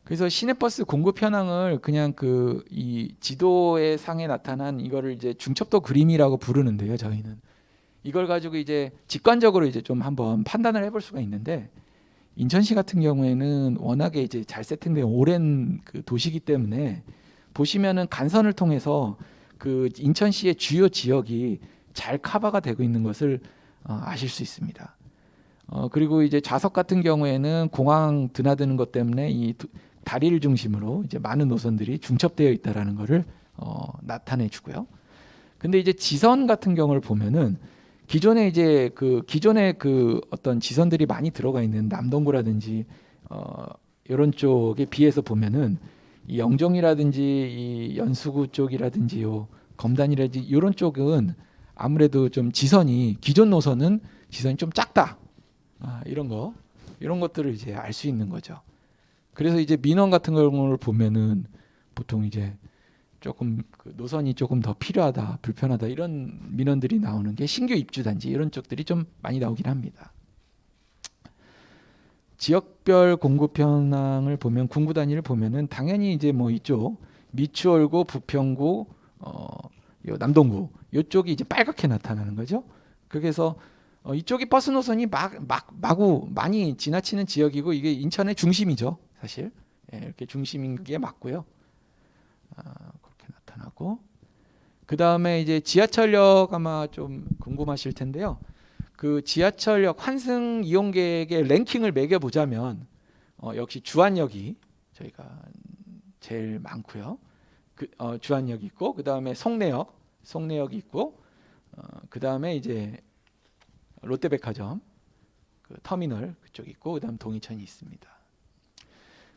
S6: 그래서 시내버스 공급 현황을 그냥 그 이 지도의 상에 나타난 이거를 이제 중첩도 그림이라고 부르는데요. 저희는 이걸 가지고 이제 직관적으로 이제 좀 한번 판단을 해볼 수가 있는데 인천시 같은 경우에는 워낙에 이제 잘 세팅된 오랜 그 도시이기 때문에 보시면은 간선을 통해서 그 인천시의 주요 지역이 잘 커버가 되고 있는 것을 아실 수 있습니다. 그리고 이제 좌석 같은 경우에는 공항 드나드는 것 때문에 이 다리를 중심으로 이제 많은 노선들이 중첩되어 있다라는 것을 나타내 주고요. 근데 이제 지선 같은 경우를 보면은 기존에 이제 기존의 그 어떤 지선들이 많이 들어가 있는 남동구라든지 이런 쪽에 비해서 보면은 이 영종이라든지 이 연수구 쪽이라든지 요 검단이라든지 이런 쪽은 아무래도 좀 지선이 기존 노선은 지선이 좀 작다. 이런 것들을 이제 알 수 있는 거죠. 그래서 이제 민원 같은 경우를 보면은 보통 이제 조금 그 노선이 조금 더 필요하다, 불편하다 이런 민원들이 나오는 게 신규 입주 단지 이런 쪽들이 좀 많이 나오긴 합니다. 지역별 공급 현황을 보면 군구 단위를 보면은 당연히 이제 뭐 이쪽 미추홀구, 부평구, 요 남동구 이쪽이 이제 빨갛게 나타나는 거죠. 그래서 이쪽이 버스 노선이 마구 많이 지나치는 지역이고 이게 인천의 중심이죠, 사실. 예, 이렇게 중심인 게 맞고요. 그렇게 나타나고 그 다음에 이제 지하철역 아마 좀 궁금하실 텐데요. 그 지하철역 환승 이용객의 랭킹을 매겨보자면 역시 주안역이 저희가 제일 많고요. 주안역이 있고 그 다음에 송내역이 있고 그다음에 이제 롯데백화점 그 터미널 그쪽 있고 그다음 동이천이 있습니다.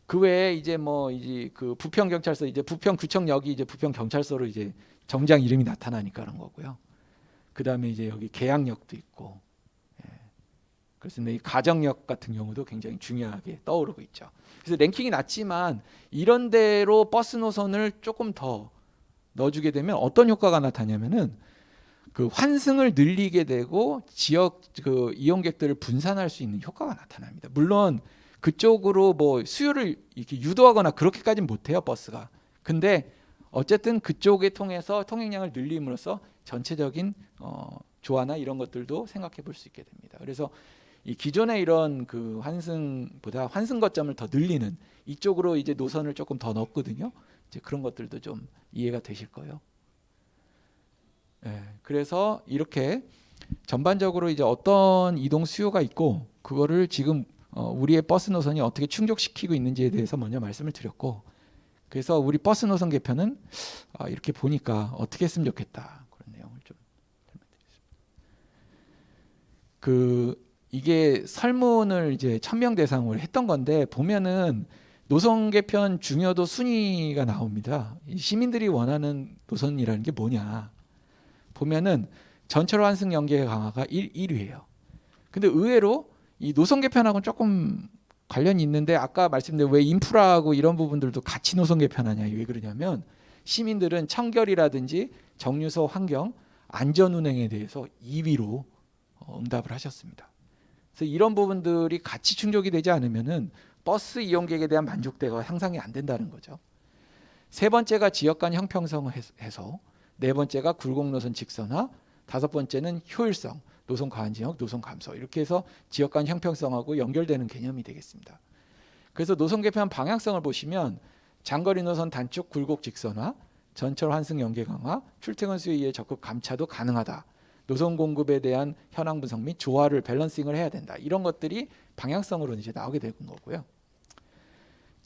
S6: 그 외에 이제 뭐 이제 그 부평 경찰서 이제 부평 구청역이 이제 부평 경찰서로 이제 정장 이름이 나타나니까 그런 거고요. 그다음에 이제 여기 계양역도 있고, 예. 그래서 이 가정역 같은 경우도 굉장히 중요하게 떠오르고 있죠. 그래서 랭킹이 낮지만 이런 데로 버스 노선을 조금 더 넣어주게 되면 어떤 효과가 나타나냐면은 그 환승을 늘리게 되고 지역 그 이용객들을 분산할 수 있는 효과가 나타납니다. 물론 그쪽으로 뭐 수요를 이렇게 유도하거나 그렇게까지는 못해요 버스가. 근데 어쨌든 그쪽에 통해서 통행량을 늘림으로써 전체적인 조화나 이런 것들도 생각해 볼 수 있게 됩니다. 그래서 이 기존의 이런 그 환승보다 환승 거점을 더 늘리는 이쪽으로 이제 노선을 조금 더 넣었거든요. 이제 그런 것들도 좀 이해가 되실 거예요. 예, 그래서 이렇게 전반적으로 이제 어떤 이동 수요가 있고 그거를 지금 우리의 버스 노선이 어떻게 충족시키고 있는지에 대해서 먼저 말씀을 드렸고, 그래서 우리 버스 노선 개편은 이렇게 보니까 어떻게 했으면 좋겠다 그런 내용을 좀 설명드리겠습니다. 이게 설문을 이제 1000명 대상으로 했던 건데 보면은 노선 개편 중요도 순위가 나옵니다. 이 시민들이 원하는 노선이라는 게 뭐냐 보면은 전철 환승 연계 강화가 1위예요. 근데 의외로 이 노선 개편하고는 조금 관련이 있는데 아까 말씀드린 왜 인프라하고 이런 부분들도 같이 노선 개편하냐 왜 그러냐면 시민들은 청결이라든지 정류소 환경, 안전 운행에 대해서 2위로 응답을 하셨습니다. 그래서 이런 부분들이 같이 충족이 되지 않으면은 버스 이용객에 대한 만족도가 향상이 안 된다는 거죠. 세 번째가 지역 간 형평성 해소, 네 번째가 굴곡 노선 직선화, 다섯 번째는 효율성, 노선 과한 지역, 노선 감소 이렇게 해서 지역 간 형평성하고 연결되는 개념이 되겠습니다. 그래서 노선 개편 방향성을 보시면 장거리 노선 단축 굴곡 직선화, 전철 환승 연계 강화, 출퇴근 수요에 적극 감차도 가능하다. 노선 공급에 대한 현황 분석 및 조화를 밸런싱을 해야 된다. 이런 것들이 방향성으로 이제 나오게 되는 거고요.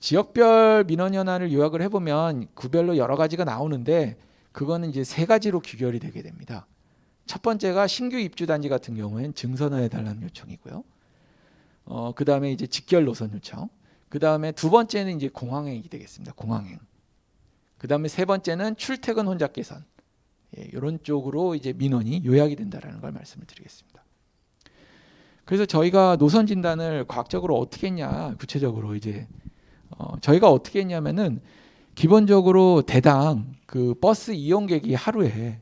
S6: 지역별 민원 현안을 요약을 해보면 구별로 여러 가지가 나오는데 그거는 이제 세 가지로 귀결이 되게 됩니다. 첫 번째가 신규 입주 단지 같은 경우에는 증선화해 달라는 요청이고요. 그 다음에 이제 직결 노선 요청. 그 다음에 두 번째는 이제 공항행이 되겠습니다. 공항행. 그 다음에 세 번째는 출퇴근 혼잡 개선. 예, 이런 쪽으로 이제 민원이 요약이 된다라는 걸 말씀을 드리겠습니다. 그래서 저희가 노선 진단을 과학적으로 어떻게 했냐, 구체적으로 이제 저희가 어떻게 했냐면은 기본적으로 대당 그 버스 이용객이 하루에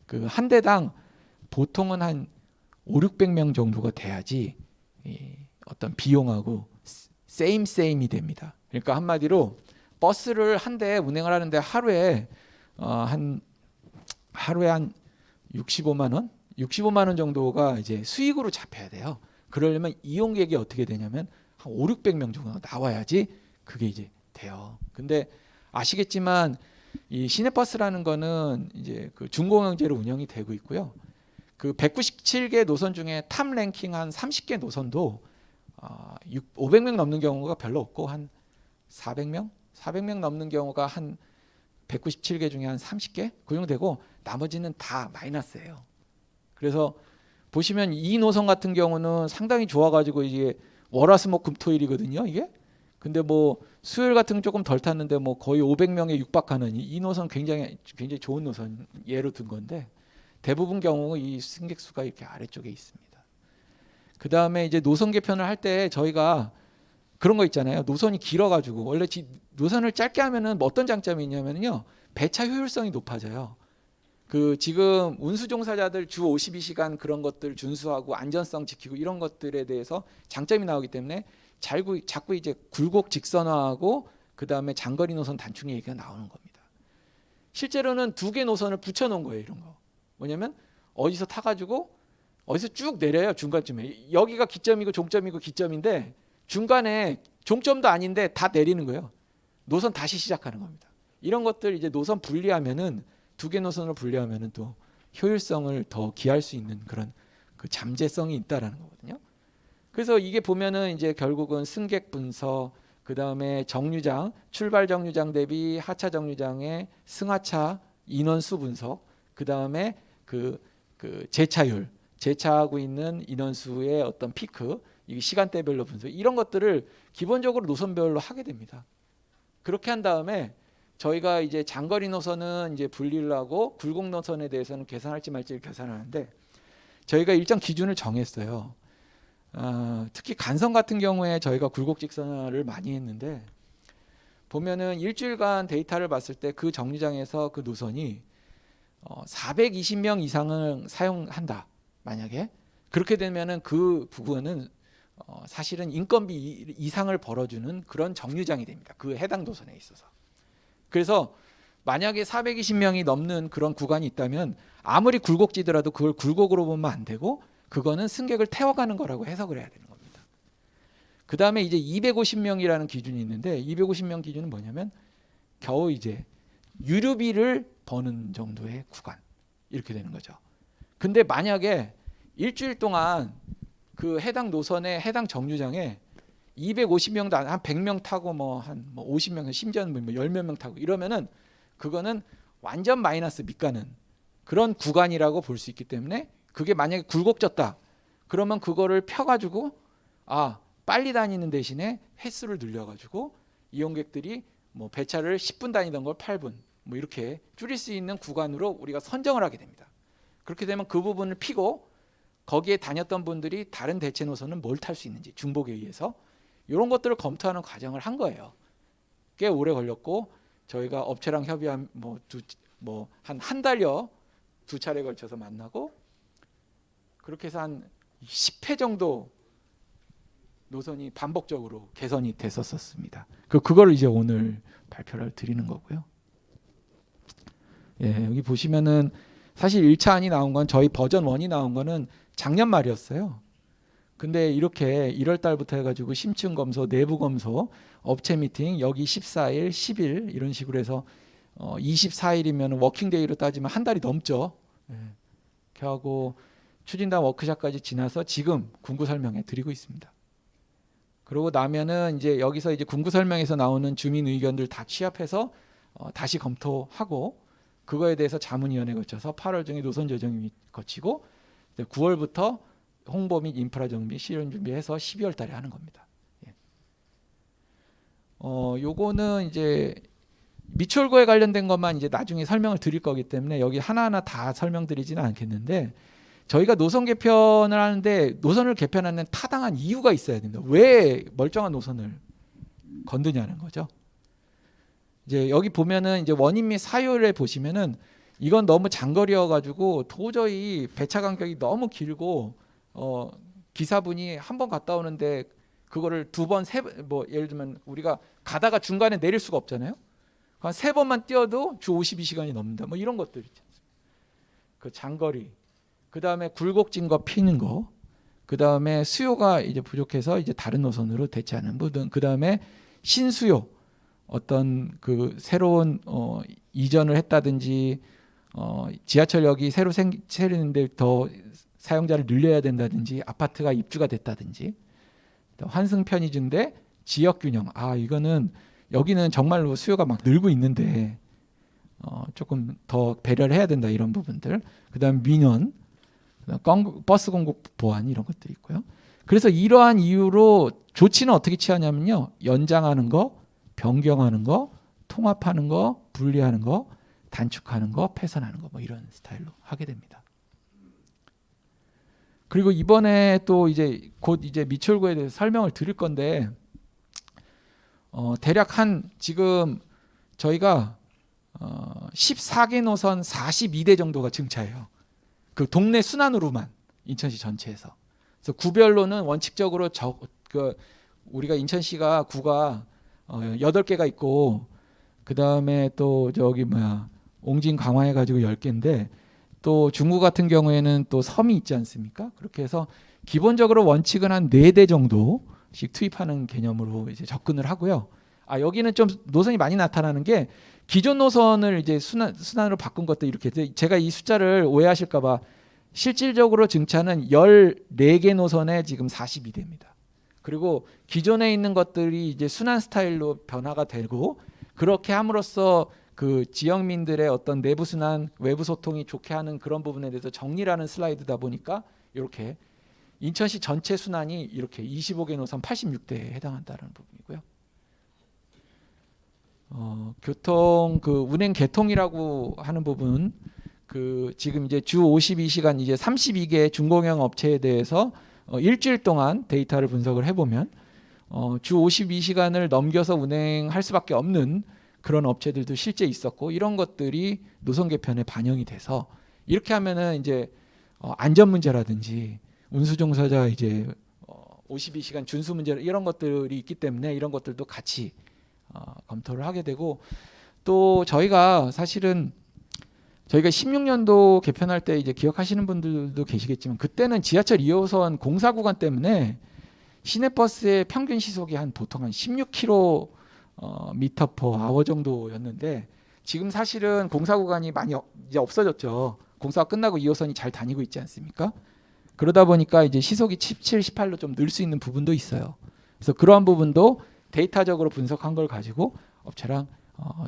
S6: 그 한 대당 보통은 한 500~600명 정도가 돼야지 어떤 비용하고 세임이 됩니다. 그러니까 한마디로 버스를 한 대 운행을 하는데 하루에 한 65만 원, 65만 원 정도가 이제 수익으로 잡혀야 돼요. 그러려면 이용객이 어떻게 되냐면 한 500~600명 정도가 나와야지 그게 이제 돼요. 근데 아시겠지만 이 시내버스라는 거는 이제 그 준공영제로 운영이 되고 있고요. 그 197개 노선 중에 탑 랭킹 한 30개 노선도 500명 넘는 경우가 별로 없고 한 400명 넘는 경우가 한 197개 중에 한 30개 그 정도 되고 나머지는 다 마이너스예요. 그래서 보시면 이 노선 같은 경우는 상당히 좋아가지고 이게 월화수목금토일이거든요. 이게 근데 뭐 수요일 같은 건 조금 덜 탔는데 뭐 거의 500명에 육박하는 이 노선 굉장히 좋은 노선 예로 든 건데 대부분 경우 이 승객 수가 이렇게 아래쪽에 있습니다. 그 다음에 이제 노선 개편을 할 때 저희가 그런 거 있잖아요. 노선이 길어가지고 원래 노선을 짧게 하면은 뭐 어떤 장점이 있냐면요, 배차 효율성이 높아져요. 그 지금 운수 종사자들 주 52시간 그런 것들 준수하고 안전성 지키고 이런 것들에 대해서 장점이 나오기 때문에 자꾸 이제 굴곡 직선화하고 그 다음에 장거리 노선 단축 얘기가 나오는 겁니다. 실제로는 두 개 노선을 붙여놓은 거예요. 이런 거 뭐냐면 어디서 타가지고 어디서 쭉 내려요. 중간쯤에 여기가 기점이고 종점이고 기점인데 중간에 종점도 아닌데 다 내리는 거예요. 노선 다시 시작하는 겁니다. 이런 것들 이제 노선 분리하면은 두 개 노선을 분리하면은 또 효율성을 더 기할 수 있는 그런 그 잠재성이 있다라는 거거든요. 그래서 이게 보면은 이제 결국은 승객 분석, 그 다음에 정류장, 출발 정류장 대비 하차 정류장의 승하차 인원수 분석, 그 다음에 그 그 재차율, 재차하고 있는 인원수의 어떤 피크, 이 시간대별로 분석, 이런 것들을 기본적으로 노선별로 하게 됩니다. 그렇게 한 다음에 저희가 이제 장거리 노선은 이제 분리를 하고 굴곡 노선에 대해서는 계산할지 말지를 계산하는데, 저희가 일정 기준을 정했어요. 특히 간선 같은 경우에 저희가 굴곡 직선화를 많이 했는데, 보면은 일주일간 데이터를 봤을 때 그 정류장에서 그 노선이 420명 이상을 사용한다. 만약에 그렇게 되면은 그 부분은 사실은 인건비 이상을 벌어주는 그런 정류장이 됩니다. 그 해당 노선에 있어서. 그래서 만약에 420명이 넘는 그런 구간이 있다면 아무리 굴곡지더라도 그걸 굴곡으로 보면 안 되고, 그거는 승객을 태워가는 거라고 해석을 해야 되는 겁니다. 그 다음에 이제 250명이라는 기준이 있는데, 250명 기준은 뭐냐면 겨우 이제 유류비를 버는 정도의 구간, 이렇게 되는 거죠. 근데 만약에 일주일 동안 그 해당 노선의 해당 정류장에 250명도 한 100명 타고 한 50명, 심지어는 뭐 10몇 명 타고 이러면은 그거는 완전 마이너스 밑가는 그런 구간이라고 볼 수 있기 때문에, 그게 만약에 굴곡졌다 그러면 그거를 펴가지고 빨리 다니는 대신에 횟수를 늘려가지고 이용객들이 뭐 배차를 10분 다니던 걸 8분 뭐 이렇게 줄일 수 있는 구간으로 우리가 선정을 하게 됩니다. 그렇게 되면 그 부분을 피고 거기에 다녔던 분들이 다른 대체 노선은 뭘 탈 수 있는지 중복에 의해서 이런 것들을 검토하는 과정을 한 거예요. 꽤 오래 걸렸고, 저희가 업체랑 협의한 한 달여 두 차례 걸쳐서 만나고, 그렇게 해서 한 10회 정도 노선이 반복적으로 개선이 됐었습니다. 그걸 이제 오늘 발표를 드리는 거고요. 예, 여기 보시면은 사실 1차안이 나온 건, 저희 버전 1이 나온 거는 작년 말이었어요. 근데 이렇게 1월 달부터 해가지고 심층 검소, 내부 검소, 업체 미팅, 여기 14일, 10일 이런 식으로 해서 24일이면 워킹데이로 따지면 한 달이 넘죠. 예. 이렇게 하고 추진단 워크샵까지 지나서 지금 군구 설명회 드리고 있습니다. 그러고 나면은 이제 여기서 이제 군구 설명에서 나오는 주민 의견들 다 취합해서 다시 검토하고, 그거에 대해서 자문위원회 거쳐서 8월 중에 노선 조정이 거치고 9월부터 홍보 및 인프라 정비, 실현 준비해서 12월 달에 하는 겁니다. 예. 요거는 이제 미추홀고에 관련된 것만 이제 나중에 설명을 드릴 거기 때문에 여기 하나하나 다 설명드리지는 않겠는데, 저희가 노선 개편을 하는데 노선을 개편하는 타당한 이유가 있어야 됩니다. 왜 멀쩡한 노선을 건드냐는 거죠. 이제 여기 보면은 이제 원인 및 사유를 보시면은 이건 너무 장거리여 가지고 도저히 배차 간격이 너무 길고 기사분이 한 번 갔다 오는데 그거를 두 번, 세 번, 뭐 예를 들면 우리가 가다가 중간에 내릴 수가 없잖아요. 한 세 번만 뛰어도 주 52시간이 넘는다. 뭐 이런 것들 있지 않습니까? 그 장거리, 그 다음에 굴곡진 거 피는 거, 그 다음에 수요가 이제 부족해서 이제 다른 노선으로 대체하는 부분, 그 다음에 신수요, 어떤 그 새로운 이전을 했다든지 지하철역이 새로 생기는데 더 사용자를 늘려야 된다든지, 아파트가 입주가 됐다든지, 환승 편의인데 지역 균형, 이거는 여기는 정말로 수요가 막 늘고 있는데 조금 더 배려를 해야 된다, 이런 부분들. 그다음 민원, 버스 공급 보안, 이런 것들이 있고요. 그래서 이러한 이유로 조치는 어떻게 취하냐면요, 연장하는 거, 변경하는 거, 통합하는 거, 분리하는 거, 단축하는 거, 폐선하는 거, 뭐 이런 스타일로 하게 됩니다. 그리고 이번에 또 이제 곧 이제 미추홀고에 대해서 설명을 드릴 건데, 대략 한 지금 저희가 14개 노선 42대 정도가 증차해요. 그 동네 순환으로만 인천시 전체에서. 그래서 구별로는 원칙적으로 우리가 인천시가 구가 8개가 있고, 그 다음에 또 저기 옹진 강화해가지고 10개인데, 또 중구 같은 경우에는 또 섬이 있지 않습니까? 그렇게 해서 기본적으로 원칙은 한 4대 정도씩 투입하는 개념으로 이제 접근을 하고요. 여기는 좀 노선이 많이 나타나는 게, 기존 노선을 이제 순환으로 바꾼 것도 이렇게, 제가 이 숫자를 오해하실까봐, 실질적으로 증차는 14개 노선에 지금 42대입니다. 그리고 기존에 있는 것들이 이제 순환 스타일로 변화가 되고, 그렇게 함으로써 그 지역민들의 어떤 내부 순환, 외부 소통이 좋게 하는 그런 부분에 대해서 정리라는 슬라이드다 보니까 이렇게 인천시 전체 순환이 이렇게 25개 노선 86대에 해당한다는 부분이고요. 교통 그 운행 개통이라고 하는 부분, 그 지금 이제 주 52시간 이제 32개 중공영 업체에 대해서 일주일 동안 데이터를 분석을 해보면 주 52시간을 넘겨서 운행할 수밖에 없는 그런 업체들도 실제 있었고, 이런 것들이 노선 개편에 반영이 돼서 이렇게 하면은 이제 안전 문제라든지 운수 종사자 이제 52시간 준수 문제 이런 것들이 있기 때문에 이런 것들도 같이 검토를 하게 되고, 또 저희가 사실은 저희가 16년도 개편할 때 이제 기억하시는 분들도 계시겠지만, 그때는 지하철 2호선 공사 구간 때문에 시내버스의 평균 시속이 보통 한 16km per hour 정도였는데, 지금 사실은 공사 구간이 많이 이제 없어졌죠. 공사가 끝나고 2호선이 잘 다니고 있지 않습니까? 그러다 보니까 이제 시속이 17, 18로 좀 늘 수 있는 부분도 있어요. 그래서 그러한 부분도 데이터적으로 분석한 걸 가지고 업체랑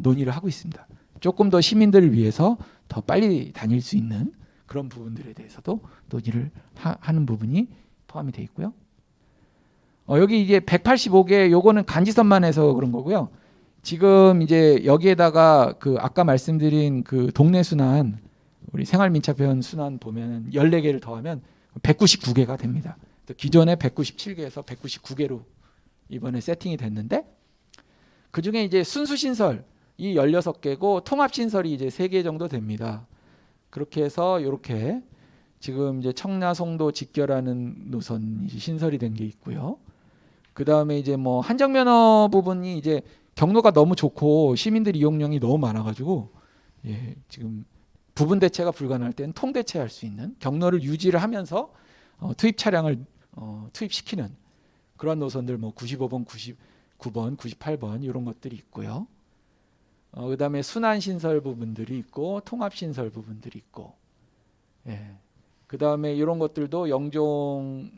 S6: 논의를 하고 있습니다. 조금 더 시민들을 위해서 더 빨리 다닐 수 있는 그런 부분들에 대해서도 논의를 하는 부분이 포함이 돼 있고요. 여기 이게 185개, 요거는 간지선만 해서 그런 거고요. 지금 이제 여기에다가 그 아까 말씀드린 그 동네 순환, 우리 생활민첩편 순환 보면 14개를 더하면 199개가 됩니다. 기존에 197개에서 199개로 이번에 세팅이 됐는데, 그 중에 이제 순수 신설이 16개고 통합 신설이 이제 3개 정도 됩니다. 그렇게 해서 이렇게 지금 이제 청라 송도 직결하는 노선이 신설이 된 게 있고요. 그 다음에 이제 뭐 한정면허 부분이 이제 경로가 너무 좋고 시민들 이용량이 너무 많아가지고 지금 부분 대체가 불가능할 때는 통 대체할 수 있는 경로를 유지를 하면서 투입 차량을 투입시키는 그런 노선들, 뭐 95번, 99번, 98번 이런 것들이 있고요. 그 다음에 순환 신설 부분들이 있고 통합 신설 부분들이 있고, 그 다음에 이런 것들도 영종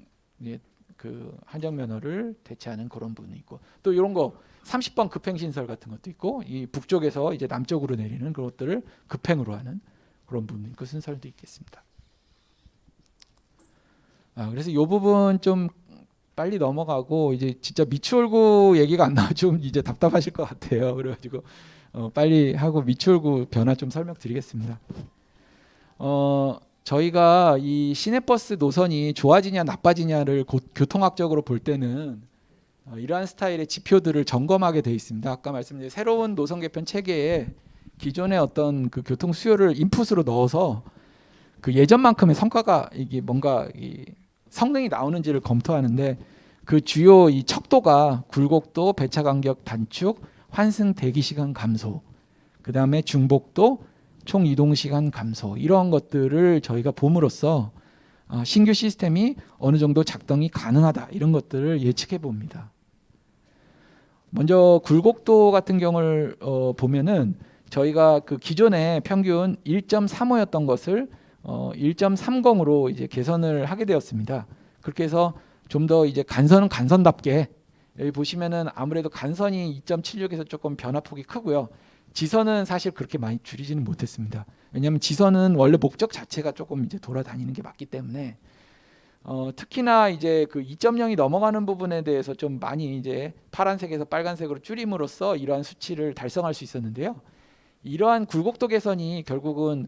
S6: 그 한정면허를 대체하는 그런 부분이 있고, 또 이런 거 30번 급행 신설 같은 것도 있고, 이 북쪽에서 이제 남쪽으로 내리는 그런 것들을 급행으로 하는 그런 부분도 있고, 순설도 있겠습니다. 그래서 이 부분 좀 빨리 넘어가고, 이제 진짜 미추홀구 얘기가 안 나와 좀 이제 답답하실 것 같아요. 그래가지고 빨리 하고 미추홀구 변화 좀 설명드리겠습니다. 저희가 이 시내버스 노선이 좋아지냐 나빠지냐를 교통학적으로 볼 때는 이러한 스타일의 지표들을 점검하게 돼 있습니다. 아까 말씀드린 새로운 노선 개편 체계에 기존의 어떤 그 교통 수요를 인풋으로 넣어서 그 예전만큼의 성과가 이게 뭔가 이 성능이 나오는지를 검토하는데, 그 주요 이 척도가 굴곡도, 배차 간격 단축, 환승 대기 시간 감소, 그 다음에 중복도, 총 이동 시간 감소, 이런 것들을 저희가 봄으로써 신규 시스템이 어느 정도 작동이 가능하다, 이런 것들을 예측해 봅니다. 먼저 굴곡도 같은 경우를 보면은 저희가 그 기존에 평균 1.35였던 것을 1.30으로 이제 개선을 하게 되었습니다. 그렇게 해서 좀 더 이제 간선은 간선답게, 여기 보시면은 아무래도 간선이 2.76에서 조금 변화폭이 크고요. 지선은 사실 그렇게 많이 줄이지는 못했습니다. 왜냐하면 지선은 원래 목적 자체가 조금 이제 돌아다니는 게 맞기 때문에 특히나 이제 그 2.0이 넘어가는 부분에 대해서 좀 많이 이제 파란색에서 빨간색으로 줄임으로써 이러한 수치를 달성할 수 있었는데요. 이러한 굴곡도 개선이 결국은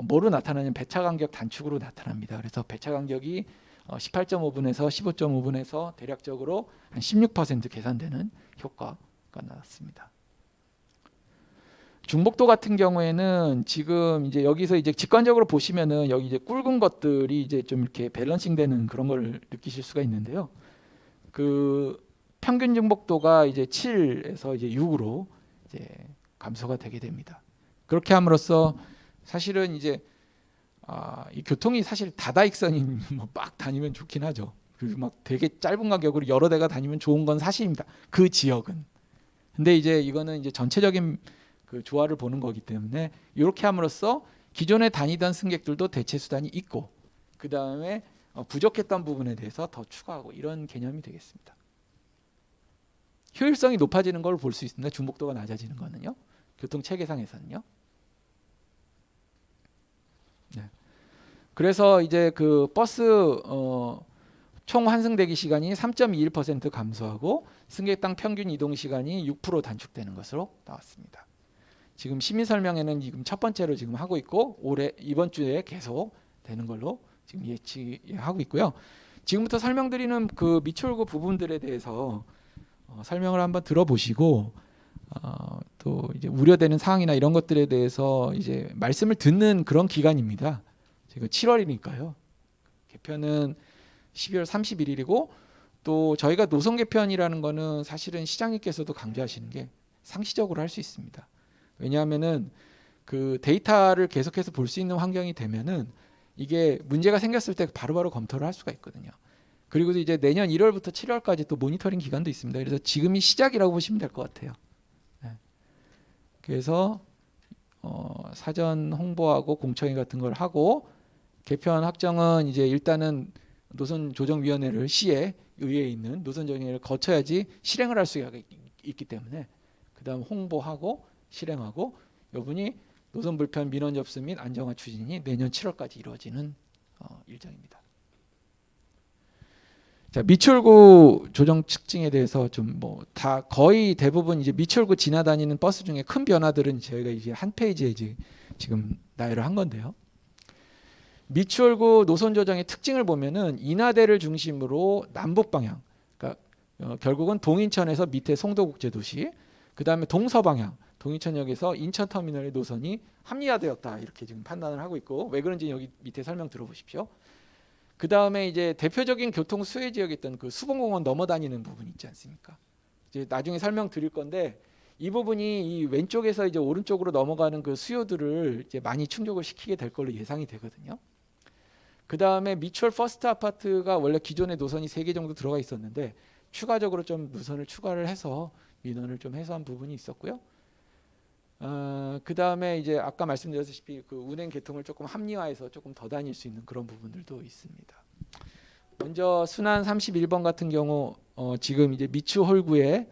S6: 뭐로 나타나냐면 배차 간격 단축으로 나타납니다. 그래서 배차 간격이 18.5분에서 15.5분에서 대략적으로 한 16% 개선되는 효과가 나왔습니다. 중복도 같은 경우에는 지금 이제 여기서 이제 직관적으로 보시면은 여기 이제 굵은 것들이 이제 좀 이렇게 밸런싱되는 그런 걸 느끼실 수가 있는데요. 그 평균 중복도가 이제 7에서 이제 6으로 이제 감소가 되게 됩니다. 그렇게 함으로써 사실은 이제 이 교통이 사실 다다익선이 뭐 막 다니면 좋긴 하죠. 그리고 막 되게 짧은 간격으로 여러 대가 다니면 좋은 건 사실입니다. 그 지역은. 근데 이제 이거는 이제 전체적인 그 조화를 보는 거기 때문에 이렇게 함으로써 기존에 다니던 승객들도 대체 수단이 있고, 그 다음에 부족했던 부분에 대해서 더 추가하고, 이런 개념이 되겠습니다. 효율성이 높아지는 걸 볼 수 있습니다. 중복도가 낮아지는 거는요. 교통 체계상에서는요. 네. 그래서 이제 그 버스 총 환승 대기 시간이 3.21% 감소하고 승객당 평균 이동 시간이 6% 단축되는 것으로 나왔습니다. 지금 시민 설명회는 지금 첫 번째로 지금 하고 있고 이번 주에 계속 되는 걸로 지금 예측하고 있고요. 지금부터 설명드리는 그 미추홀구 부분들에 대해서 설명을 한번 들어보시고 또 이제 우려되는 사항이나 이런 것들에 대해서 이제 말씀을 듣는 그런 기간입니다. 지금 7월이니까요. 개편은 12월 31일이고 또 저희가 노선 개편이라는 거는 사실은 시장님께서도 강조하시는 게 상시적으로 할 수 있습니다. 왜냐하면은 그 데이터를 계속해서 볼 수 있는 환경이 되면은 이게 문제가 생겼을 때 바로바로 검토를 할 수가 있거든요. 그리고 이제 내년 1월부터 7월까지 또 모니터링 기간도 있습니다. 그래서 지금이 시작이라고 보시면 될 것 같아요. 네. 그래서 사전 홍보하고 공청회 같은 걸 하고 개편 확정은 이제 일단은 노선조정위원회를 시에 의회에 있는 노선조정위원회를 거쳐야지 실행을 할 수가 있기 때문에 그다음 홍보하고 실행하고 요분이 노선 불편 민원 접수 및 안정화 추진이 내년 7월까지 이루어지는 일정입니다. 자, 미추홀구 조정 특징에 대해서 좀 뭐 다 거의 대부분 이제 미추홀구 지나다니는 버스 중에 큰 변화들은 저희가 이제 한 페이지에 이제 지금 나열을 한 건데요. 미추홀구 노선 조정의 특징을 보면은 인하대를 중심으로 남북 방향, 그러니까 결국은 동인천에서 밑에 송도국제도시, 그 다음에 동서방향, 동인천역에서 인천터미널의 노선이 합리화되었다 이렇게 지금 판단을 하고 있고 왜 그런지 여기 밑에 설명 들어보십시오. 그 다음에 이제 대표적인 교통 수혜 지역이었던 그 수봉공원 넘어다니는 부분 있지 않습니까? 이제 나중에 설명 드릴 건데 이 부분이 이 왼쪽에서 이제 오른쪽으로 넘어가는 그 수요들을 이제 많이 충족을 시키게 될 걸로 예상이 되거든요. 그 다음에 미추홀 퍼스트 아파트가 원래 기존의 노선이 3개 정도 들어가 있었는데 추가적으로 좀 노선을 추가를 해서 민원을 좀 해소한 부분이 있었고요. 그 다음에 이제 아까 말씀드렸다시피 그 운행 계통을 조금 합리화해서 조금 더 다닐 수 있는 그런 부분들도 있습니다. 먼저 순환 31번 같은 경우 지금 이제 미추홀구에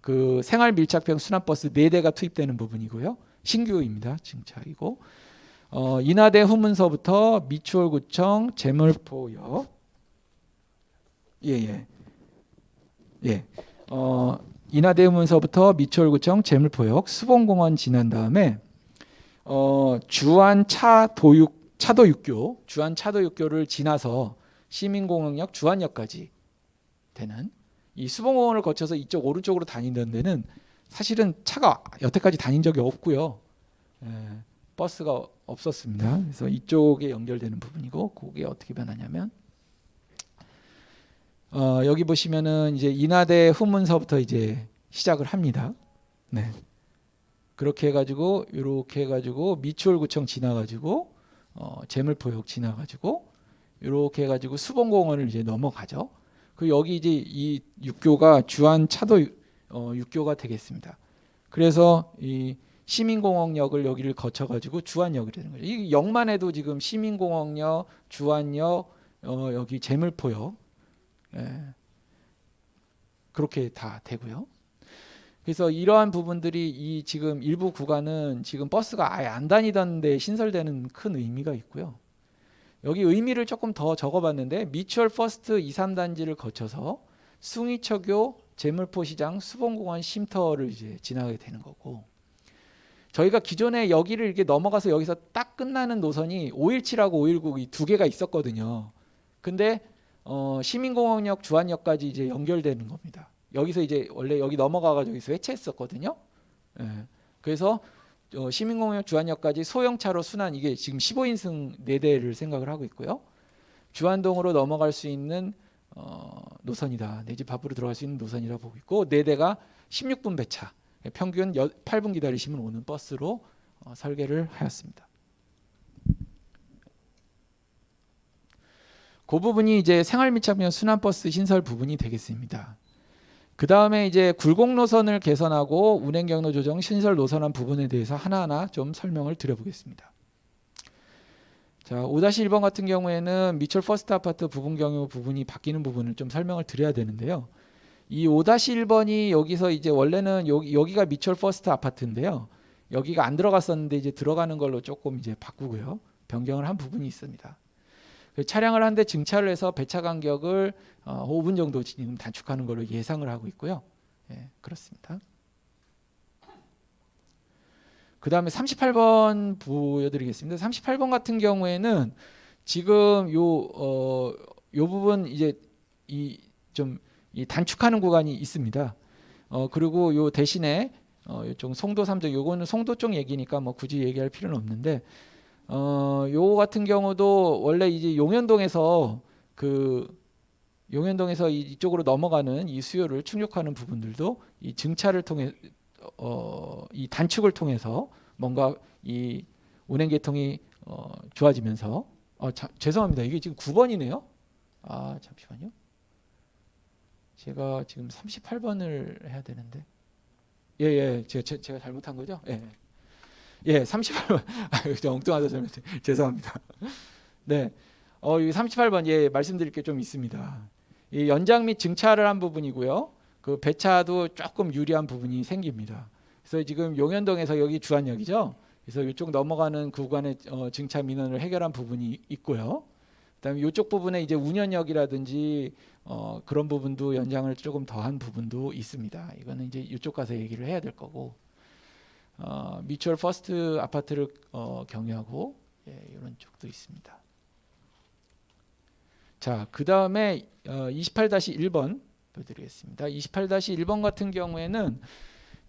S6: 그 생활 밀착형 순환버스 4대가 투입되는 부분이고요. 신규입니다. 증차이고 인하대 후문서부터 미추홀구청 제물포역 인하대 후문서부터 미추홀구청 제물포역 수봉공원 지난 다음에 주안 차도육교 주안 차도육교를 지나서 시민공항역 주안역까지 되는 이 수봉공원을 거쳐서 이쪽 오른쪽으로 다니는 데는 사실은 차가 여태까지 다닌 적이 없고요. 버스가 없었습니다. 그래서 이쪽에 연결되는 부분이고 그게 어떻게 변하냐면 여기 보시면은 이제 인하대 후문서부터 이제 시작을 합니다. 네. 그렇게 해가지고 이렇게 해가지고 미추홀구청 지나가지고 제물포역 지나가지고 이렇게 해가지고 수봉공원을 이제 넘어가죠. 그 여기 이제 이 육교가 주안 차도 육교가 되겠습니다. 그래서 이 시민공항역을 여기를 거쳐가지고 주안역이 되는 거죠. 이 역만 해도 지금 시민공항역, 주안역, 여기 제물포역 그렇게 다 되고요. 그래서 이러한 부분들이 이 지금 일부 구간은 지금 버스가 아예 안 다니던 데 신설되는 큰 의미가 있고요. 여기 의미를 조금 더 적어봤는데 미추홀 퍼스트 2, 3단지를 거쳐서 숭이초교, 제물포시장, 수봉공원 쉼터를 이제 지나게 되는 거고 저희가 기존에 여기를 이렇게 넘어가서 여기서 딱 끝나는 노선이 517하고 519 이 두 개가 있었거든요. 근데 시민공항역 주안역까지 이제 연결되는 겁니다. 여기서 이제 원래 여기 넘어가가지고 여기서 회차했었거든요. 그래서 시민공항역 주안역까지 소형차로 순환 이게 지금 15인승 4대를 생각을 하고 있고요. 주안동으로 넘어갈 수 있는 노선이다. 내 집 앞으로 들어갈 수 있는 노선이라 보고 있고 4대가 16분 배차 평균 8분 기다리시면 오는 버스로 설계를 하였습니다. 그 부분이 이제 생활밀착형 순환버스 신설 부분이 되겠습니다. 그 다음에 이제 굴곡 노선을 개선하고 운행 경로 조정 신설 노선한 부분에 대해서 하나하나 좀 설명을 드려보겠습니다. 자, 5-1번 같은 경우에는 미추홀 퍼스트 아파트 부분 경유 부분이 바뀌는 부분을 좀 설명을 드려야 되는데요. 이 5-1번이 여기서 이제 원래는 여기가 미추홀 퍼스트 아파트인데요. 여기가 안 들어갔었는데 이제 들어가는 걸로 조금 이제 바꾸고요. 변경을 한 부분이 있습니다. 그 차량을 한 대 증차를 해서 배차 간격을 5분 정도 지금 단축하는 걸로 예상을 하고 있고요. 예, 그렇습니다. 그 다음에 38번 보여드리겠습니다. 38번 같은 경우에는 지금 요 부분 이제 이 단축하는 구간이 있습니다. 그리고 요 대신에 요쪽 송도 3쪽 요거는 송도 쪽 얘기니까 뭐 굳이 얘기할 필요는 없는데 요 같은 경우도 원래 이제 용현동에서 이쪽으로 넘어가는 이 수요를 충족하는 부분들도 이 증차를 통해 이 단축을 통해서 뭔가 이 운행 계통이 좋아지면서 죄송합니다. 이게 지금 9번이네요. 아 잠시만요. 제가 지금 38번을 해야 되는데 예 제가 잘못한 거죠? 예 38번 엉뚱하다 잘못해 죄송합니다. 네, 이 38번 예 말씀드릴 게 좀 있습니다. 이 연장 및 증차를 한 부분이고요. 그 배차도 조금 유리한 부분이 생깁니다. 그래서 지금 용현동에서 여기 주안역이죠. 그래서 이쪽 넘어가는 구간의 증차 민원을 해결한 부분이 있고요. 그다음에 이쪽 부분에 이제 운현역이라든지 그런 부분도 연장을 조금 더한 부분도 있습니다. 이거는 이제 이쪽 가서 얘기를 해야 될 거고 뮤추얼 퍼스트 아파트를 경유하고 이런 쪽도 있습니다. 자, 그 다음에 28-1번 보여드리겠습니다. 28-1번 같은 경우에는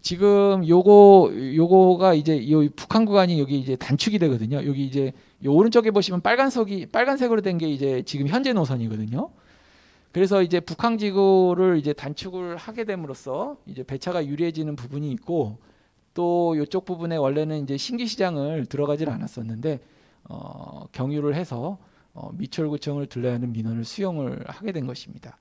S6: 지금 요거가 이제 요 북한 구간이 여기 이제 단축이 되거든요. 여기 이제 요 오른쪽에 보시면 빨간색으로 된 게 이제 지금 현재 노선이거든요. 그래서 이제 북한 지구를 이제 단축을 하게 됨으로써 이제 배차가 유리해지는 부분이 있고 또 이쪽 부분에 원래는 이제 신규 시장을 들어가질 않았었는데 경유를 해서 미추홀구청을 들러야 하는 민원을 수용을 하게 된 것입니다.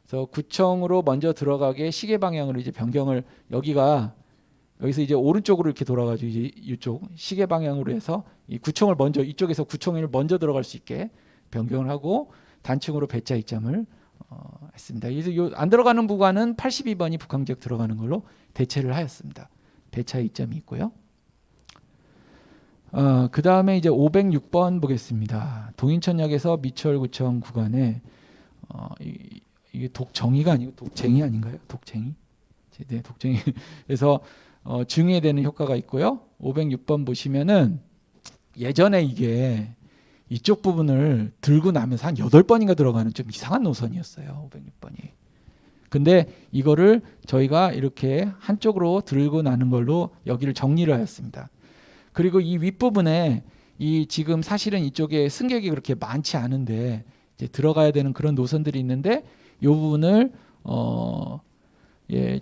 S6: 그래서 구청으로 먼저 들어가게 시계 방향으로 이제 변경을 여기서 이제 오른쪽으로 이렇게 돌아가지고 이제 이쪽 시계 방향으로 해서 이 구청을 먼저 이쪽에서 구청을 먼저 들어갈 수 있게 변경을 하고 단층으로 배차 입점을 했습니다. 그래서 안 들어가는 구간은 82번이 북한 지역 들어가는 걸로 대체를 하였습니다. 배차 입점이 있고요. 그 다음에 이제 506번 보겠습니다. 동인천역에서 미추홀구청 구간에 이게 독정이가 아니고 독쟁이 아닌가요? 독쟁이? 네, 독쟁이. 그래서 증해되는 효과가 있고요. 506번 보시면은 예전에 이게 이쪽 부분을 들고 나면서 한 8번인가 들어가는 좀 이상한 노선이었어요. 506번이. 근데 이거를 저희가 이렇게 한쪽으로 들고 나는 걸로 여기를 정리를 하였습니다. 그리고 이 윗부분에 이 지금 사실은 이쪽에 승객이 그렇게 많지 않은데 이제 들어가야 되는 그런 노선들이 있는데 이 부분을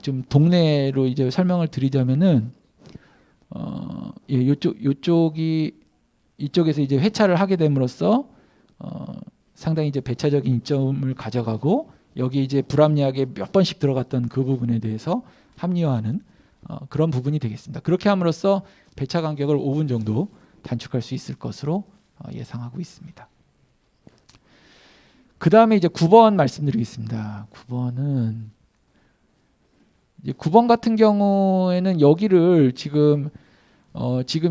S6: 좀 동네로 이제 설명을 드리자면은 이쪽에서 이제 회차를 하게 됨으로써 상당히 이제 배차적인 이점을 가져가고 여기 이제 불합리하게 몇 번씩 들어갔던 그 부분에 대해서 합리화하는 그런 부분이 되겠습니다. 그렇게 함으로써 배차 간격을 5분 정도 단축할 수 있을 것으로 예상하고 있습니다. 그 다음에 이제 9번 말씀드리겠습니다. 9번은 이제 9번 같은 경우에는 여기를 지금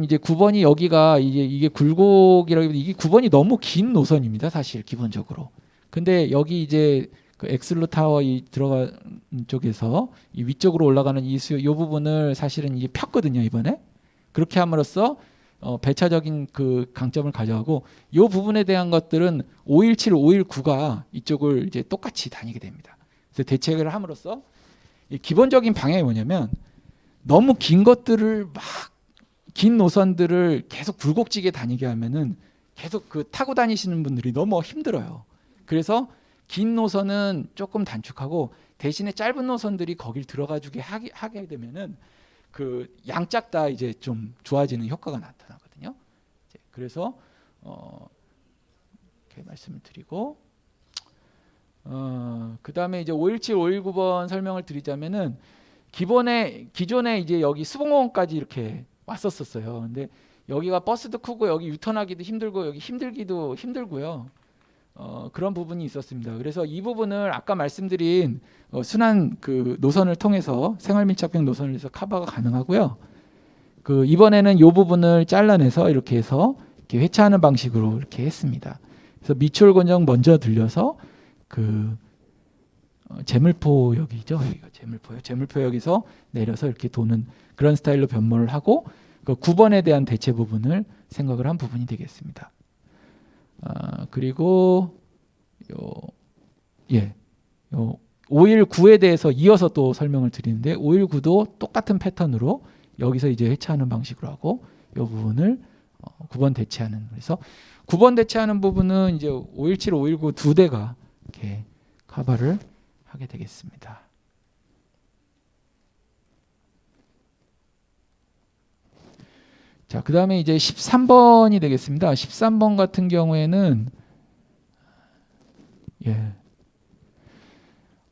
S6: 이제 9번이 여기가 이게 굴곡이라기보다 이게 9번이 너무 긴 노선입니다. 사실 기본적으로. 근데 여기 이제 그 엑슬로 타워 이 들어간 쪽에서 이 위쪽으로 올라가는 이 부분을 사실은 이게 폈거든요 이번에. 그렇게 함으로써 배차적인 그 강점을 가져가고 이 부분에 대한 것들은 517, 519가 이쪽을 이제 똑같이 다니게 됩니다. 그래서 대책을 함으로써 이 기본적인 방향이 뭐냐면 너무 긴 것들을 긴 노선들을 계속 굴곡지게 다니게 하면은 계속 그 타고 다니시는 분들이 너무 힘들어요. 그래서 긴 노선은 조금 단축하고 대신에 짧은 노선들이 거길 들어가주게 하게 되면은 그 양짝 다 이제 좀 좋아지는 효과가 나타나거든요. 그래서 이렇게 말씀을 드리고 그 다음에 이제 517, 519번 설명을 드리자면은 기존에 이제 여기 수봉공원까지 이렇게 왔었어요. 근데 여기가 버스도 크고 여기 유턴하기도 힘들고 여기 힘들기도 힘들고요. 그런 부분이 있었습니다. 그래서 이 부분을 아까 말씀드린 순환 그 노선을 통해서 생활 밀착형 노선을 해서 커버가 가능하고요. 그 이번에는 이 부분을 잘라내서 이렇게 해서 이렇게 회차하는 방식으로 이렇게 했습니다. 그래서 미추홀 권적 먼저 들려서 그 제물포역이죠. 여기가 제물포역. 제물포역에서 내려서 이렇게 도는 그런 스타일로 변모를 하고 그 9번에 대한 대체 부분을 생각을 한 부분이 되겠습니다. 그리고 요 519에 대해서 이어서 또 설명을 드리는데 519도 똑같은 패턴으로 여기서 이제 회차하는 방식으로 하고 이 부분을 9번 대체하는. 그래서 9번 대체하는 부분은 이제 517, 519 두 대가 이렇게 커버를 하게 되겠습니다. 자, 그다음에 이제 13번이 되겠습니다. 13번 같은 경우에는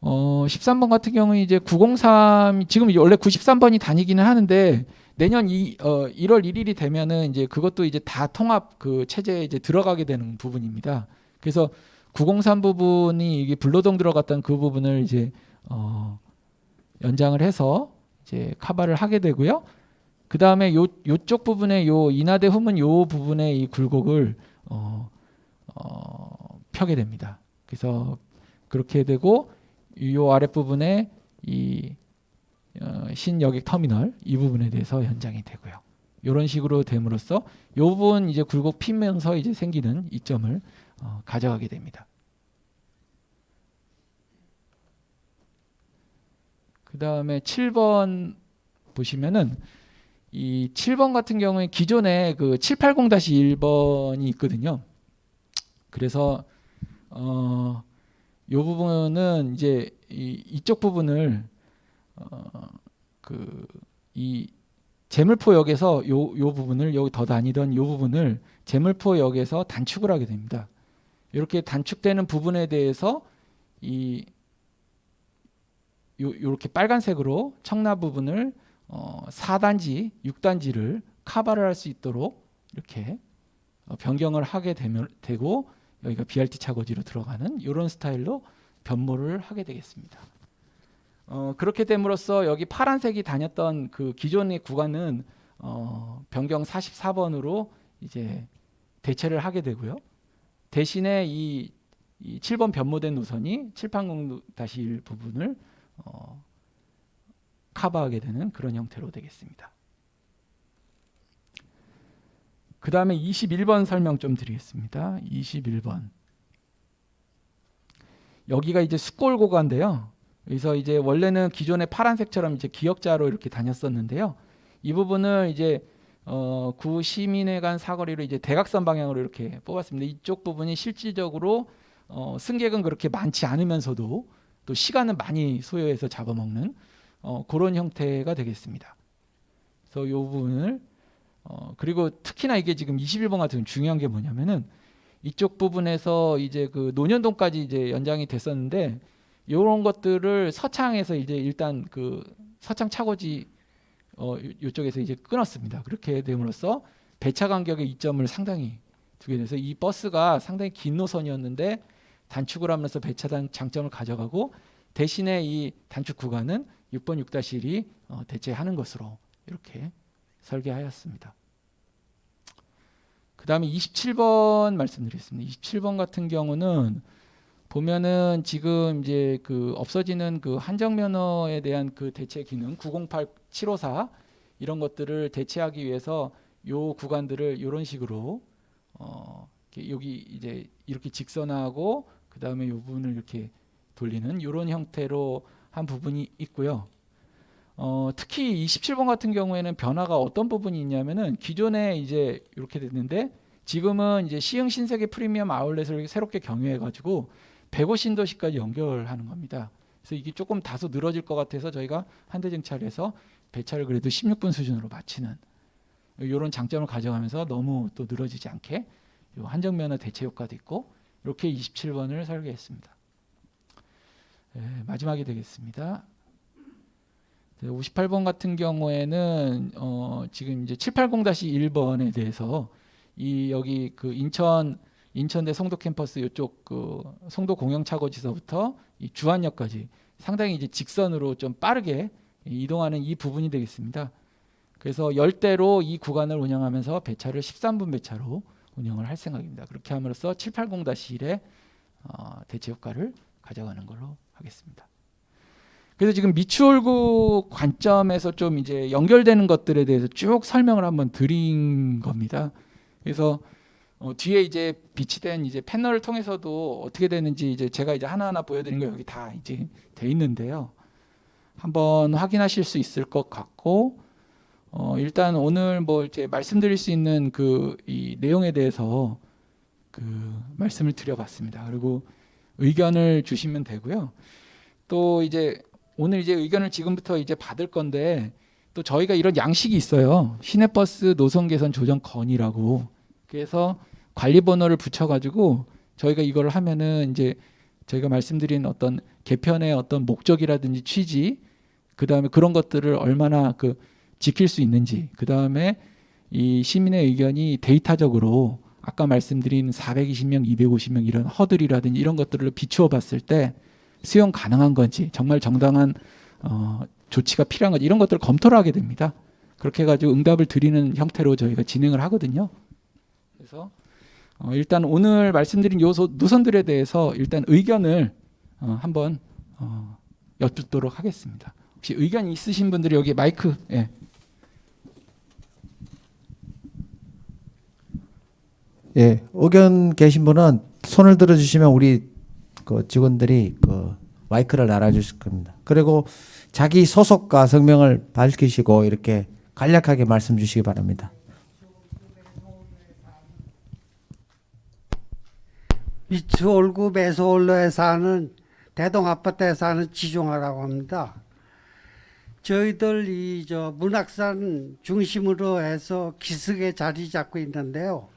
S6: 13번 같은 경우는 이제 903 지금 원래 93번이 다니기는 하는데 내년 1월 1일이 되면은 이제 그것도 이제 다 통합 그 체제에 이제 들어가게 되는 부분입니다. 그래서 903 부분이 이게 불로동 들어갔던 그 부분을 이제 연장을 해서 이제 커버를 하게 되고요. 그 다음에 요쪽 부분에 요 인하대 후문 요 부분에 이 굴곡을 펴게 됩니다. 그래서 그렇게 되고 요 아랫 부분에 이 신여객 터미널 이 부분에 대해서 연장이 되고요. 이런 식으로 됨으로써 요 부분 이제 굴곡 피면서 이제 생기는 이점을 가져가게 됩니다. 그 다음에 7번 보시면은 이 7번 같은 경우에 기존에 그 780-1번이 있거든요. 그래서 이 부분은 이제 이쪽 부분을 이 제물포역에서 요 부분을 여기 더 다니던 요 부분을 제물포역에서 단축을 하게 됩니다. 이렇게 단축되는 부분에 대해서 요렇게 빨간색으로 청라 부분을 4단지, 6단지를 커버를 할 수 있도록 이렇게 변경을 하게 되고 여기가 BRT 차고지로 들어가는 이런 스타일로 변모를 하게 되겠습니다. 그렇게 됨으로써 여기 파란색이 다녔던 그 기존의 구간은 변경 44번으로 이제 대체를 하게 되고요. 대신에 이 7번 변모된 노선이 780-1 부분을 커버하게 되는 그런 형태로 되겠습니다. 그 다음에 21번 설명 좀 드리겠습니다. 21번. 여기가 이제 숫골고가인데요. 그래서 이제 원래는 기존의 파란색처럼 이제 기역자로 이렇게 다녔었는데요. 이 부분을 이제 구 시민회관 사거리로 이제 대각선 방향으로 이렇게 뽑았습니다. 이쪽 부분이 실질적으로 승객은 그렇게 많지 않으면서도 또 시간은 많이 소요해서 잡아먹는 그런 형태가 되겠습니다. 그래서 이 부분을 그리고 특히나 이게 지금 21번 같은 경우 중요한 게 뭐냐면은 이쪽 부분에서 이제 그 논현동까지 이제 연장이 됐었는데 이런 것들을 서창에서 이제 일단 그 서창 차고지 이쪽에서 이제 끊었습니다. 그렇게 됨으로써 배차 간격의 이점을 상당히 두게 돼서 이 버스가 상당히 긴 노선이었는데 단축을 하면서 배차단 장점을 가져가고 대신에 이 단축 구간은 6번 6-1이 대체하는 것으로 이렇게 설계하였습니다. 그 다음에 27번 말씀드리겠습니다. 27번 같은 경우는 보면은 지금 이제 그 없어지는 그 한정면허에 대한 그 대체 기능 908, 754 이런 것들을 대체하기 위해서 요 구간들을 이런 식으로 여기 이제 이렇게 직선하고 그 다음에 요 부분을 이렇게 돌리는 이런 형태로 한 부분이 있고요. 특히 27번 같은 경우에는 변화가 어떤 부분이 있냐면은 기존에 이제 이렇게 됐는데 지금은 이제 시흥 신세계 프리미엄 아울렛을 새롭게 경유해가지고 105신도시까지 연결하는 겁니다. 그래서 이게 조금 다소 늘어질 것 같아서 저희가 한대정차를 배차를 그래도 16분 수준으로 마치는 이런 장점을 가져가면서 너무 또 늘어지지 않게 요 한정면허 대체 효과도 있고 이렇게 27번을 설계했습니다. 마지막이 되겠습니다. 58번 같은 경우에는 지금 이제 780-1번에 대해서 이 여기 그 인천대 송도 캠퍼스 이쪽 그 송도 공영차고지서부터 이 주안역까지 상당히 이제 직선으로 좀 빠르게 이동하는 이 부분이 되겠습니다. 그래서 10대로 이 구간을 운영하면서 배차를 13분 배차로 운영을 할 생각입니다. 그렇게 함으로써 780-1의 대체 효과를 가져가는 걸로 하겠습니다. 그래서 지금 미추홀구 관점에서 좀 이제 연결되는 것들에 대해서 쭉 설명을 한번 드린 겁니다. 그래서 뒤에 이제 비치된 이제 패널을 통해서도 어떻게 되는지 이제 제가 이제 하나하나 보여드린 거 여기 다 이제 돼 있는데요. 한번 확인하실 수 있을 것 같고, 일단 오늘 뭐 이제 말씀드릴 수 있는 그 이 내용에 대해서 그 말씀을 드려봤습니다. 그리고 의견을 주시면 되고요. 또 이제 오늘 이제 의견을 지금부터 이제 받을 건데, 또 저희가 이런 양식이 있어요. 시내버스 노선 개선 조정 건의라고. 그래서 관리 번호를 붙여가지고 저희가 이걸 하면은 이제 저희가 말씀드린 어떤 개편의 어떤 목적이라든지 취지, 그 다음에 그런 것들을 얼마나 그 지킬 수 있는지, 그 다음에 이 시민의 의견이 데이터적으로 아까 말씀드린 420명, 250명 이런 허들이라든지 이런 것들을 비추어 봤을 때 수용 가능한 건지, 정말 정당한 조치가 필요한 건지, 이런 것들을 검토를 하게 됩니다. 그렇게 해가지고 응답을 드리는 형태로 저희가 진행을 하거든요. 그래서 일단 오늘 말씀드린 요 노선들에 대해서 일단 의견을 한번 여쭙도록 하겠습니다. 혹시 의견 있으신 분들이 여기 마이크, 예.
S1: 예, 의견 계신 분은 손을 들어주시면 우리 그 직원들이 그 마이크를 달아주실 겁니다. 그리고 자기 소속과 성명을 밝히시고 이렇게 간략하게 말씀 주시기 바랍니다.
S7: 미추홀구 매소홀로에 사는 대동아파트에 사는 지종아라고 합니다. 저희들 문학산 중심으로 해서 기슭에 자리 잡고 있는데요.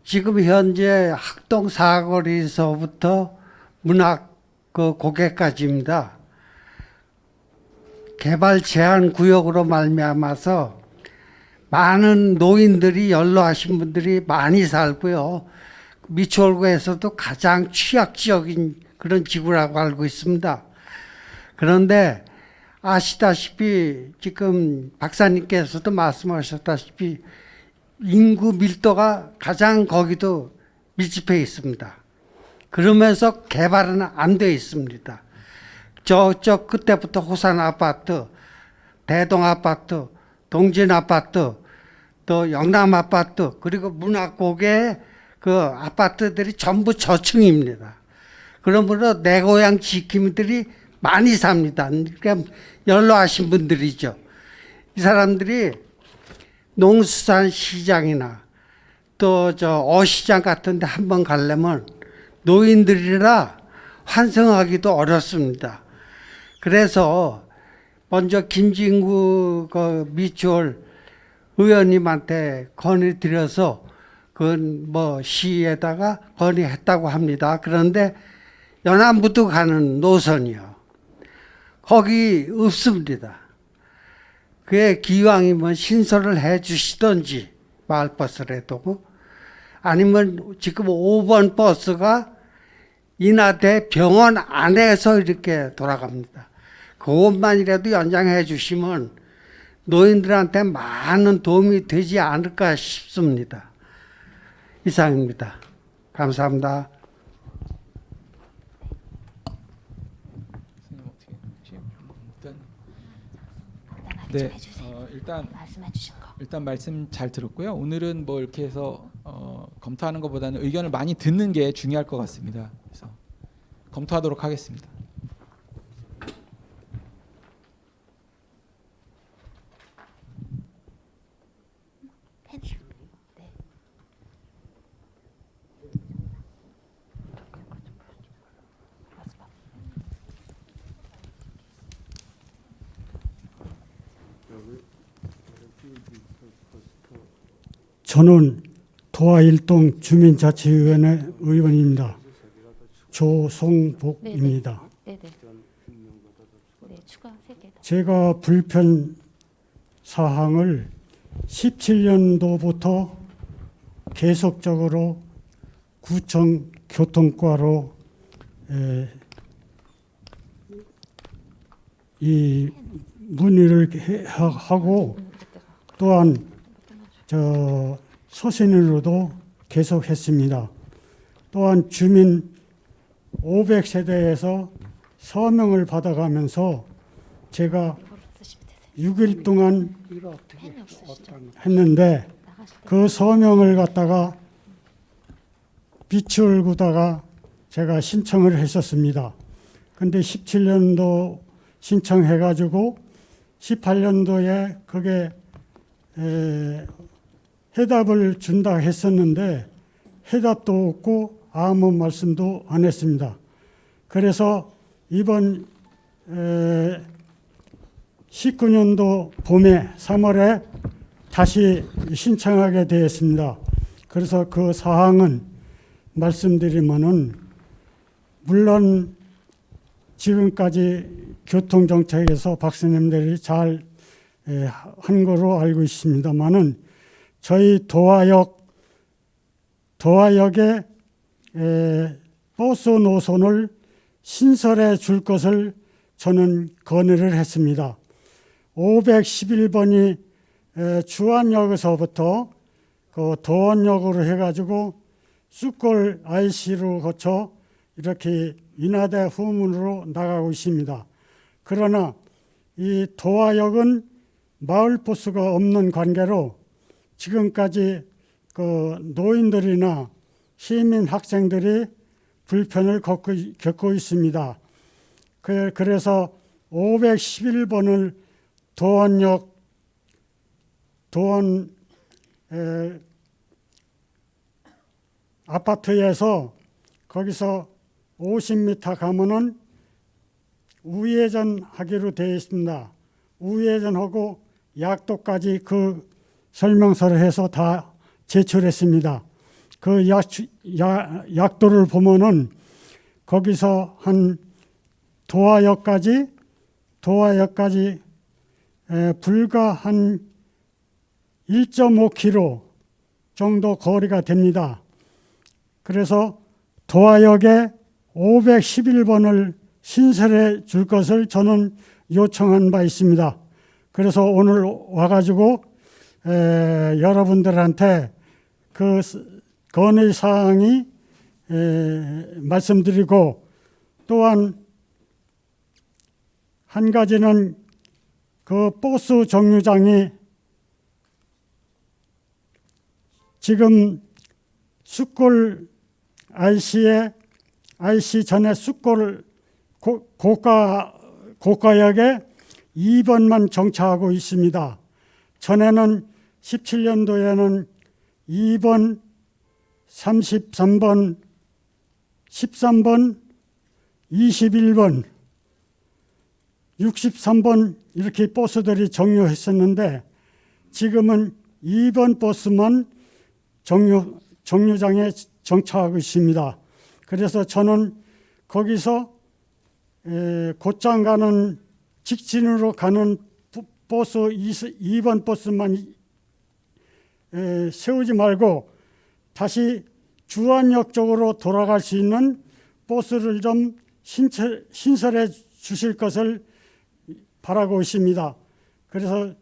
S7: 지금 현재 학동 사거리에서부터 문학 고개까지입니다. 개발 제한 구역으로 말미암아서 많은 노인들이 연로하신 분들이 많이 살고요. 미추홀구에서도 가장 취약 지역인 그런 지구라고 알고 있습니다. 그런데 아시다시피 지금 박사님께서도 말씀하셨다시피 인구 밀도가 가장 거기도 밀집해 있습니다. 그러면서 개발은 안 되어 있습니다. 저쪽 끝에부터 호산 아파트, 대동 아파트, 동진 아파트, 또 영남 아파트, 그리고 문학고개 그 아파트들이 전부 저층입니다. 그러므로 내 고향 지킴이들이 많이 삽니다. 그러니까 연로하신 분들이죠. 이 사람들이 농수산시장이나 또 어시장 같은 데 한번 가려면 노인들이라 환승하기도 어렵습니다. 그래서 먼저 김진구 미추홀 의원님한테 건의드려서 그건 시에다가 건의했다고 합니다. 그런데 연안부두 가는 노선이요. 거기 없습니다. 그게 기왕이면 신설을 해 주시던지 마을버스라도, 아니면 지금 5번 버스가 인하대 병원 안에서 이렇게 돌아갑니다. 그것만이라도 연장해 주시면 노인들한테 많은 도움이 되지 않을까 싶습니다. 이상입니다. 감사합니다.
S6: 네, 일단 말씀 잘 들었고요. 오늘은 뭐 이렇게 해서 검토하는 것보다는 의견을 많이 듣는 게 중요할 것 같습니다. 그래서 검토하도록 하겠습니다.
S8: 저는 도화 1동 주민자치위원회 의원입니다. 조송복입니다.
S9: 네네. 네, 추가 3개 더.
S8: 제가 불편 사항을 17년도부터 계속적으로 구청 교통과로 이 문의를 하고 또한 서신으로도 계속했습니다. 또한 주민 500세대에서 서명을 받아가면서 제가 6일 동안 했는데 그 서명을 갖다가 비추얼구다가 제가 신청을 했었습니다. 근데 17년도 신청해가지고 18년도에 그게 해답을 준다 했었는데 해답도 없고 아무 말씀도 안 했습니다. 그래서 이번 19년도 봄에 3월에 다시 신청하게 되었습니다. 그래서 그 사항은 말씀드리면은 물론 지금까지 교통정책에서 박사님들이 잘 한 거로 알고 있습니다만은 저희 도화역에 버스 노선을 신설해 줄 것을 저는 건의를 했습니다. 511번이 주안역에서부터 그 도원역으로 해가지고 쑥골 IC로 거쳐 이렇게 인하대 후문으로 나가고 있습니다. 그러나 이 도화역은 마을버스가 없는 관계로 지금까지 그 노인들이나 시민 학생들이 불편을 겪고 있습니다. 그래서 511번을 도원 아파트에서 거기서 50m 가면은 우회전하기로 되어 있습니다. 우회전하고 약도까지 그 설명서를 해서 다 제출했습니다. 그 약도를 보면은 거기서 한 도화역까지 불과 한 1.5km 정도 거리가 됩니다. 그래서 도화역에 511번을 신설해 줄 것을 저는 요청한 바 있습니다. 그래서 오늘 와가지고 여러분들한테 그 건의 사항이 말씀드리고 또한 한 가지는 그 버스 정류장이 지금 쑥골 IC 전에 쑥골 고가역에 2번만 정차하고 있습니다. 전에는 17년도에는 2번, 33번, 13번, 21번, 63번 이렇게 버스들이 정류했었는데 지금은 2번 버스만 정류장에 정차하고 있습니다. 그래서 저는 거기서 곧장 가는 직진으로 가는 버스 2번 버스만 세우지 말고 다시 주안역 쪽으로 돌아갈 수 있는 버스를 좀 신설해 주실 것을 바라고 있습니다. 그래서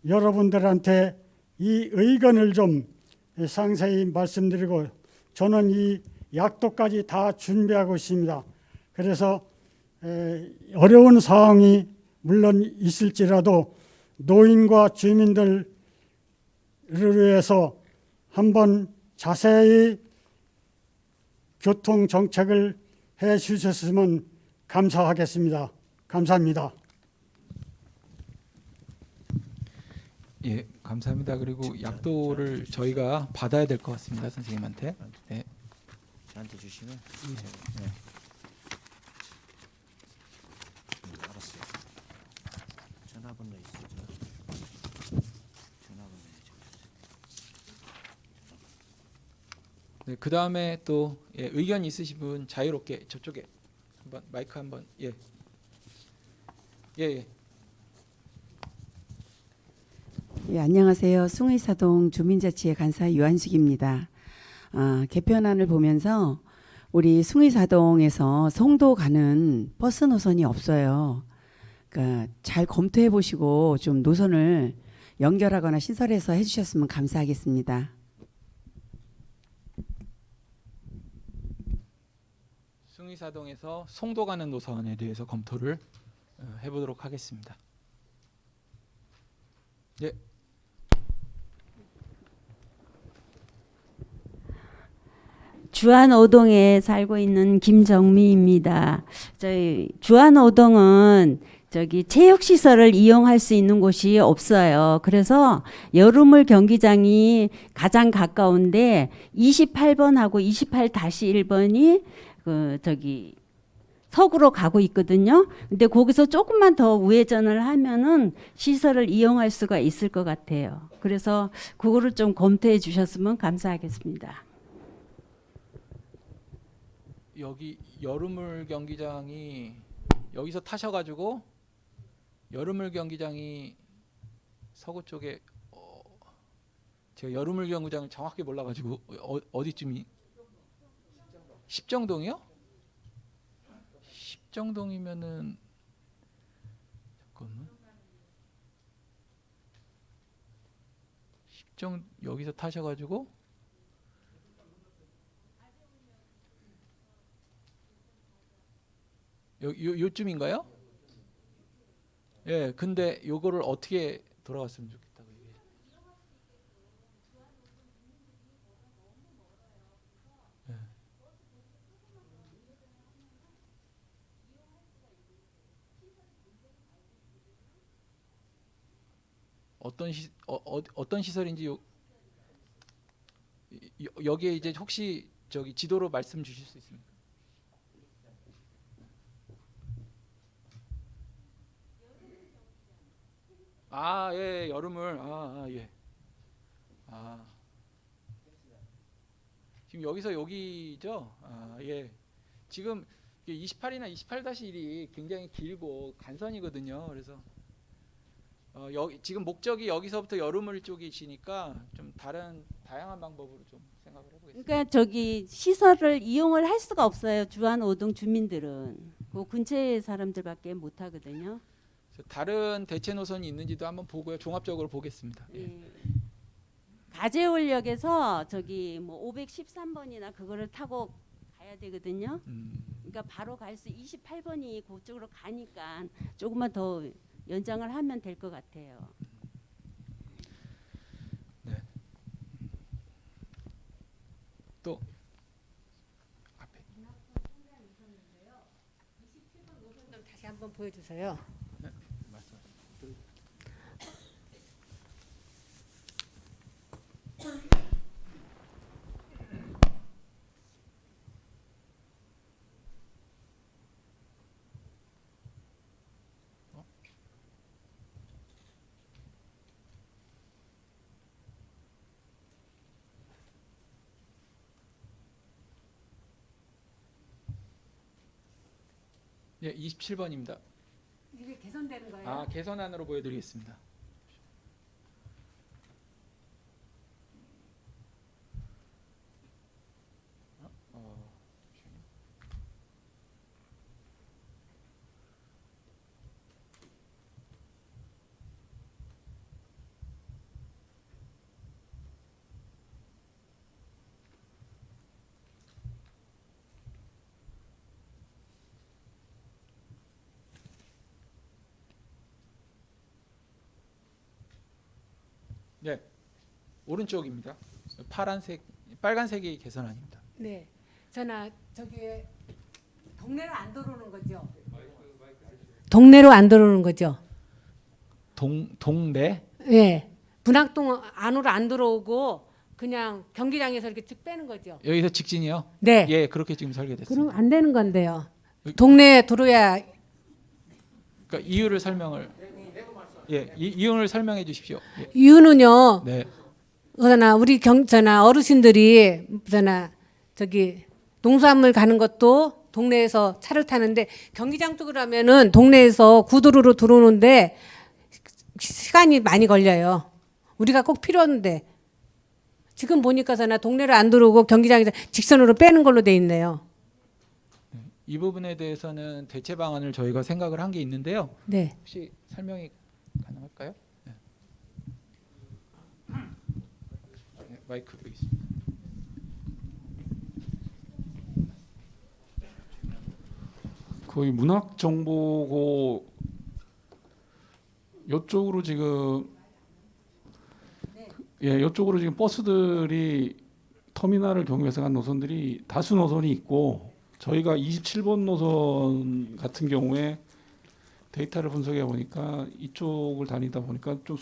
S8: 여러분들한테 이 의견을 좀 상세히 말씀드리고 저는 이 약도까지 다 준비하고 있습니다. 그래서 어려운 사항이 물론 있을지라도 노인과 주민들을 위해서 한번 자세히 교통 정책을 해 주셨으면 감사하겠습니다. 감사합니다.
S6: 예, 감사합니다. 그리고 약도를 저희가 받아야 될 것 같습니다, 선생님한테. 네.
S1: 저한테 주시면 알았어요. 전화번호 있어요. 전화번호
S6: 네, 그 다음에 또 의견 있으신 분 자유롭게 저쪽에 한번 마이크 한번 예.
S10: 예, 안녕하세요. 숭의사동 주민자치회 간사 유한숙입니다. 개편안을 보면서 우리 숭의사동에서 송도 가는 버스 노선이 없어요. 그러니까 잘 검토해 보시고 좀 노선을 연결하거나 신설해서 해주셨으면 감사하겠습니다.
S6: 숭의사동에서 송도 가는 노선에 대해서 검토를 해보도록 하겠습니다. 예.
S11: 주안오동에 살고 있는 김정미입니다. 저희 주안오동은 저기 체육시설을 이용할 수 있는 곳이 없어요. 그래서 여름물 경기장이 가장 가까운데 28번하고 28-1번이 그 저기 서구로 가고 있거든요. 근데 거기서 조금만 더 우회전을 하면은 시설을 이용할 수가 있을 것 같아요. 그래서 그거를 좀 검토해 주셨으면 감사하겠습니다.
S6: 여기 여름물 경기장이 여기서 타셔가지고 여름물 경기장이 서구 쪽에 제가 여름물 경기장을 정확히 몰라가지고 어디쯤이 십정동이요? 십정동이면은 잠깐만 십정 여기서 타셔가지고 요쯤인가요? 예, 근데 요거를 어떻게 돌아갔으면 좋겠다고 얘기해. 예. 어떤 시설인지 여기에 이제 혹시 저기 지도로 말씀 주실 수 있습니까? 아, 예, 여름을 예. 지금 여기서 여기죠? 예. 지금 28이나 28-1이 굉장히 길고 간선이거든요. 그래서 지금 목적이 여기서부터 여름을 쪽이시니까 좀 다양한 방법으로 좀 생각을 해보겠습니다.
S11: 그러니까 저기 시설을 이용을 할 수가 없어요. 주안오동 주민들은 그 근처의 사람들밖에 못 하거든요.
S6: 다른 대체 노선이 있는지도 한번 보고요. 종합적으로 보겠습니다. 예.
S11: 가재울역에서 저기 뭐 513번이나 그거를 타고 가야 되거든요. 그러니까 바로 갈 수 28번이 그쪽으로 가니까 조금만 더 연장을 하면 될 것 같아요.
S6: 네. 또 앞에
S12: 다시 한번 보여주세요.
S6: 네, 말씀. 예, 27번입니다.
S12: 이게 개선되는 거예요?
S6: 개선안으로 보여드리겠습니다. 네, 오른쪽입니다. 빨간색이 개선안입니다.
S12: 네, 저는 저기 동네로 안 들어오는 거죠. 동네로 안 들어오는 거죠.
S6: 동네?
S12: 예, 분학동 안으로 안 들어오고 그냥 경기장에서 이렇게 쭉 빼는 거죠.
S6: 여기서 직진이요?
S12: 네.
S6: 예, 그렇게 지금 설계됐습니다.
S12: 그럼 안 되는 건데요. 동네에 들어야.
S6: 그러니까 이유를 설명을. 예, 이유를 설명해 주십시오. 예.
S12: 이유는요.
S6: 네.
S12: 그러나 우리 어르신들이 저기 농수산물 가는 것도 동네에서 차를 타는데 경기장 쪽으로 하면은 동네에서 구도로로 들어오는데 시간이 많이 걸려요. 우리가 꼭 필요한데 지금 보니까 동네로 안 들어오고 경기장에서 직선으로 빼는 걸로 돼 있네요.
S6: 이 부분에 대해서는 대체 방안을 저희가 생각을 한 게 있는데요.
S12: 네.
S6: 혹시 설명이 가능할까요? 네. 네, 마이크 드리겠습니다.
S13: 거의 문학정보고 이쪽으로 지금 이쪽으로 지금 버스들이 터미널을 경유해서 간 노선들이 다수 노선이 있고 저희가 27번 노선 같은 경우에 데이터를 분석해 보니까 이쪽을 다니다 보니까 좀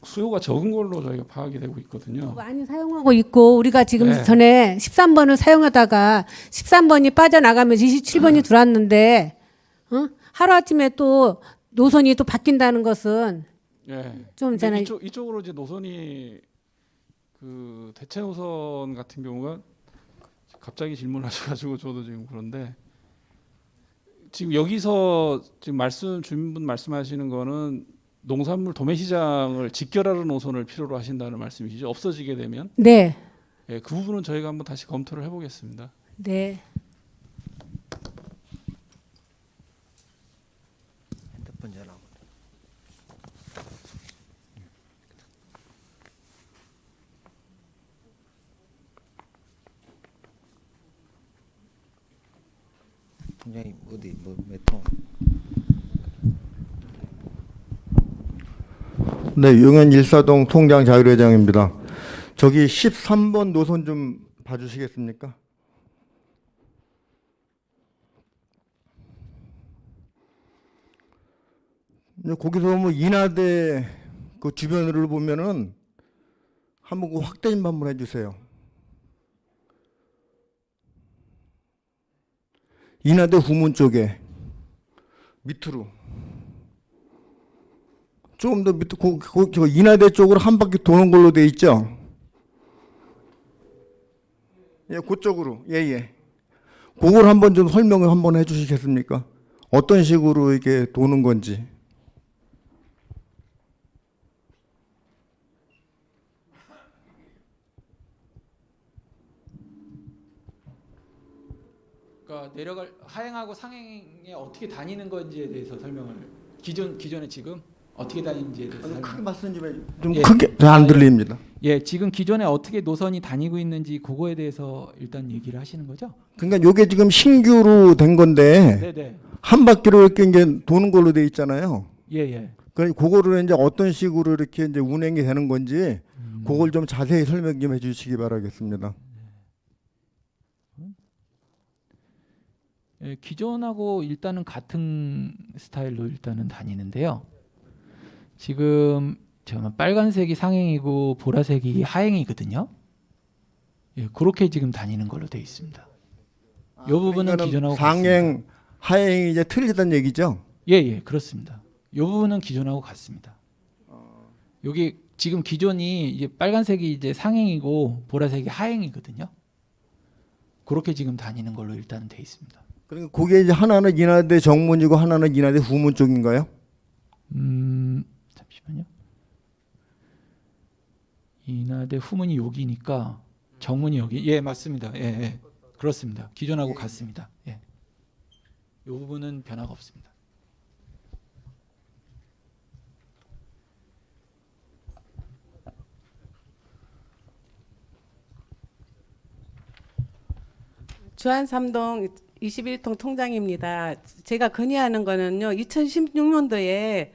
S13: 수요가 적은 걸로 저희가 파악이 되고 있거든요.
S12: 많이 사용하고 있고 우리가 지금
S13: 네.
S12: 전에 13번을 사용하다가 13번이 빠져나가면서 27번이 들어왔는데 하루아침에 또 노선이 또 바뀐다는 것은
S13: 예.
S12: 좀
S13: 근데
S12: 저는
S13: 이쪽으로 이제 노선이 그 대체 노선 같은 경우가 갑자기 질문하셔가지고 저도 지금 그런데 지금 여기서 지금 주민분 말씀하시는 거는 농산물 도매 시장을 직결하는 노선을 필요로 하신다는 말씀이시죠? 없어지게 되면?
S12: 네.
S13: 예, 그 부분은 저희가 한번 다시 검토를 해보겠습니다.
S12: 네.
S1: 핸드폰 전화. 분명히 어디 몇 통?
S14: 네, 용현 일사동 통장 자율회장입니다. 저기 13번 노선 좀 봐주시겠습니까? 거기서 뭐 인하대 그 주변을 보면은 한번 그 확대 좀 한번 해주세요. 인하대 후문 쪽에 밑으로 조금 더 밑에 저 인하대 쪽으로 한 바퀴 도는 걸로 돼 있죠. 예, 그쪽으로 예. 그걸 한번 좀 설명을 한번 해주시겠습니까? 어떤 식으로 이게 도는 건지.
S6: 그러니까 내려갈 하행하고 상행에 어떻게 다니는 건지에 대해서 설명을 기존에 지금 어떻게 다니는지에 대해서
S14: 크게 말씀 좀 해주세요. 좀
S6: 예.
S14: 크게 잘 안 들립니다.
S6: 예, 지금 기존에 어떻게 노선이 다니고 있는지 그거에 대해서 일단 얘기를 하시는 거죠?
S14: 그러니까 이게 지금 신규로 된 건데
S6: 네네.
S14: 한 바퀴로 이렇게 이제 도는 걸로 돼 있잖아요.
S6: 예.
S14: 그러니까 그거를 이제 어떤 식으로 이렇게 이제 운행이 되는 건지 그걸 좀 자세히 설명 좀 해주시기 바라겠습니다.
S6: 예, 기존하고 일단은 같은 스타일로 일단은 다니는데요. 지금 잠깐만 빨간색이 상행이고 보라색이 하행이거든요. 예, 그렇게 지금 다니는 걸로 되어 있습니다. 이 부분은 기존하고
S14: 상행, 하행이 이제 틀리다는 얘기죠?
S6: 예, 그렇습니다. 이 부분은 기존하고 같습니다. 여기 지금 기존이 이제 빨간색이 이제 상행이고 보라색이 하행이거든요. 그렇게 지금 다니는 걸로 일단은 돼 있습니다.
S14: 그러니까 그게 이제 하나는 인하대 정문이고 하나는 인하대 후문 쪽인가요?
S6: 잠시만요. 인하대 후문이 여기니까 정문이 여기. 예, 맞습니다. 예. 그렇습니다. 기존하고 같습니다. 예. 이 부분은 변화가 없습니다.
S15: 주안 3동 21통 통장입니다. 제가 건의하는 거는요. 2016년도에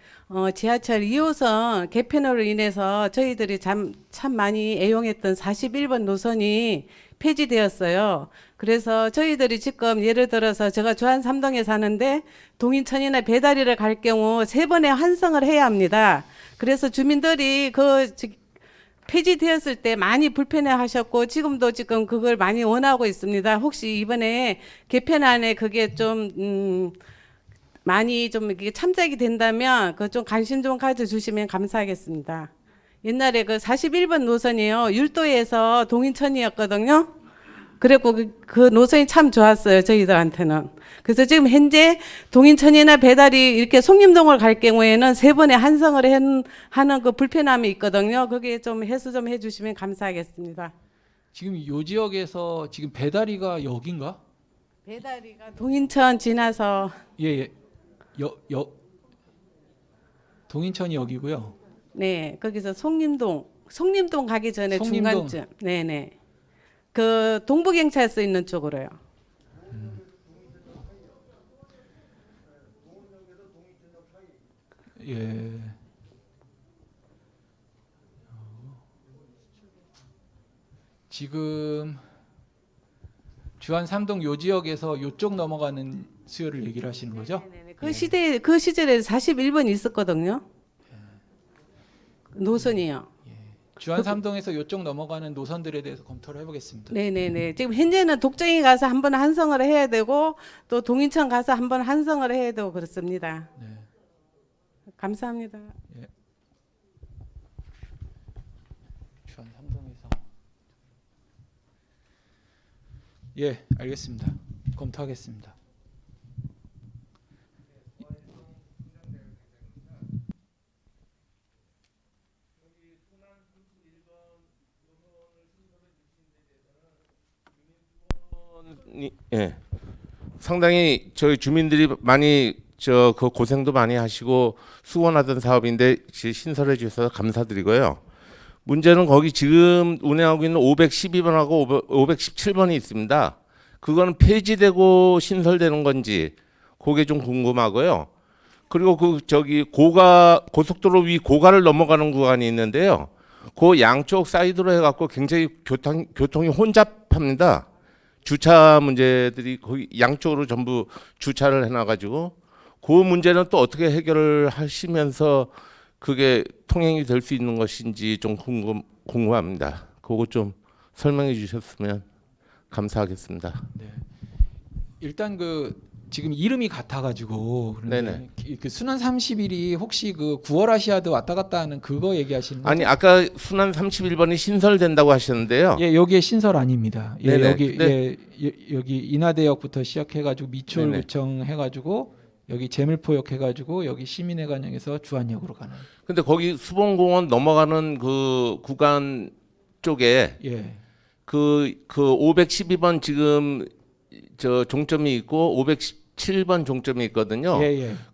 S15: 지하철 2호선 개편으로 인해서 저희들이 참 많이 애용했던 41번 노선이 폐지되었어요. 그래서 저희들이 지금 예를 들어서 제가 주안 3동에 사는데 동인천이나 배다리를 갈 경우 3번의 환승을 해야 합니다. 그래서 주민들이 폐지되었을 때 많이 불편해하셨고 지금도 지금 그걸 많이 원하고 있습니다. 혹시 이번에 개편안에 그게 좀 많이 좀 이게 참작이 된다면 그 좀 관심 좀 가져주시면 감사하겠습니다. 옛날에 그 41번 노선이요 율도에서 동인천이었거든요. 그리고 그 노선이 참 좋았어요 저희들한테는. 그래서 지금 현재 동인천이나 배다리 이렇게 송림동을 갈 경우에는 3번의 한성을 하는 그 불편함이 있거든요. 그게 좀 해소 좀 해주시면 감사하겠습니다.
S6: 지금 이 지역에서 지금 배다리가 여긴가?
S15: 배다리가 동인천 지나서
S6: 예. 동인천이 여기고요.
S15: 네, 거기서 송림동 가기 전에
S6: 송림동.
S15: 중간쯤. 네네. 그 동부경찰서 있는 쪽으로요.
S6: 예. 지금 주안 3동 요 지역에서 요쪽 넘어가는 수요를 얘기를 하시는 거죠?
S15: 그 시절에 41번 있었거든요. 노선이요.
S6: 주안 3동에서 요쪽 넘어가는 노선들에 대해서 검토를 해보겠습니다.
S15: 네네네. 지금 현재는 독정이 가서 한번 한성을 해야 되고 또 동인천 가서 한번 한성을 해야 되고 그렇습니다.
S6: 네.
S15: 감사합니다.
S6: 예. 주안 3동에서 예, 알겠습니다. 검토하겠습니다.
S16: 예, 상당히 저희 주민들이 많이 그 고생도 많이 하시고 수원하던 사업인데 신설해 주셔서 감사드리고요. 문제는 거기 지금 운행하고 있는 512번하고 517번이 있습니다. 그거는 폐지되고 신설되는 건지 그게 좀 궁금하고요. 그리고 그 저기 고속도로 위 고가를 넘어가는 구간이 있는데요. 그 양쪽 사이드로 해갖고 굉장히 교통이 혼잡합니다. 주차 문제들이 거기 양쪽으로 전부 주차를 해놔가지고 그 문제는 또 어떻게 해결을 하시면서 그게 통행이 될 수 있는 것인지 좀 궁금합니다. 그거 좀 설명해 주셨으면 감사하겠습니다.
S6: 네. 일단 지금 이름이 같아가지고 그런데 그 순환 30일이 혹시 그 9월 아시아드 왔다 갔다 하는 그거 얘기하시는 거죠?
S16: 아니 아까 순환 31번이 신설된다고 하셨는데요.
S6: 예, 여기에 신설 아닙니다. 예,
S16: 네네.
S6: 여기 여기 인하대역부터 시작해가지고 미추홀구청 해가지고 여기 제물포역 해가지고 여기 시민회관역에서 주안역으로 가는.
S16: 근데 거기 수봉공원 넘어가는 그 구간 쪽에 그 512번 지금 저 종점이 있고 517번 종점이 있거든요.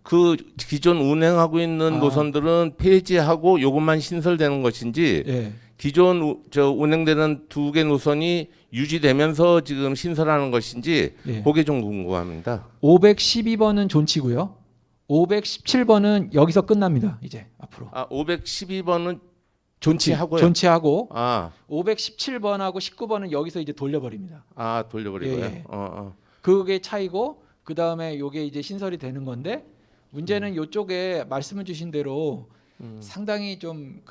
S16: 그 기존 운행하고 있는 노선들은 폐지하고 요것만 신설되는 것인지 기존 운행되는 두 개 노선이 유지되면서 지금 신설하는 것인지 그게 좀 궁금합니다.
S6: 512번은 존치고요. 517번은 여기서 끝납니다. 이제 앞으로.
S16: 512번은 존치하고요.
S6: 존치하고 517번하고 19번은 여기서 이제 돌려버립니다.
S16: 돌려버리고요.
S6: 그게 차이고 그 다음에 요게 이제 신설이 되는 건데 문제는 요쪽에 말씀을 주신 대로 상당히 좀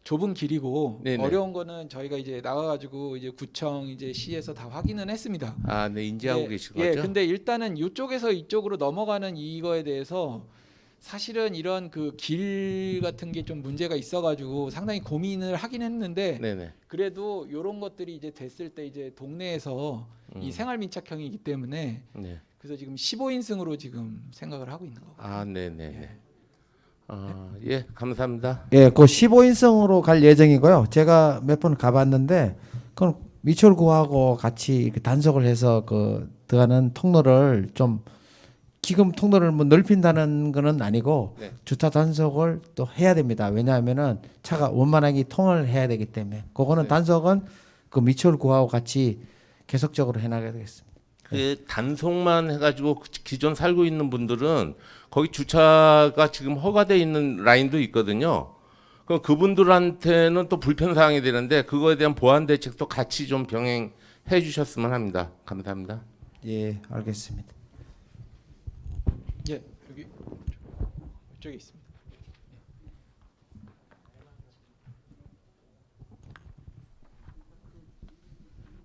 S6: 좁은 길이고 어려운 거는 저희가 이제 나가가지고 이제 구청 이제 시에서 다 확인은 했습니다.
S16: 네, 인지하고 계신 거죠?
S6: 근데 일단은 이쪽에서 이쪽으로 넘어가는 이거에 대해서 사실은 이런 그 길 같은 게 좀 문제가 있어가지고 상당히 고민을 하긴 했는데 그래도 이런 것들이 이제 됐을 때 이제 동네에서 이 생활민착형이기 때문에 그래서 지금 15인승으로 지금 생각을 하고 있는 거고요.
S16: 예, 감사합니다.
S1: 예, 그 15인승으로 갈 예정이고요. 제가 몇 번 가봤는데 그건 미추홀구하고 같이 이렇게 단속을 해서 들어가는 통로를 좀 지금 통로를 뭐 넓힌다는 거는 아니고 주차 단속을 또 해야 됩니다. 왜냐하면은 차가 원만하게 통을 해야 되기 때문에 그거는 단속은 그 미추홀구하고 같이 계속적으로 해나가야 되겠습니다.
S16: 그 단속만 해가지고 기존 살고 있는 분들은 거기 주차가 지금 허가돼 있는 라인도 있거든요. 그럼 그분들한테는 또 불편 사항이 되는데 그거에 대한 보완 대책도 같이 좀 병행해 주셨으면 합니다. 감사합니다.
S1: 예, 알겠습니다.
S6: 예, 여기 이쪽에 있습니다.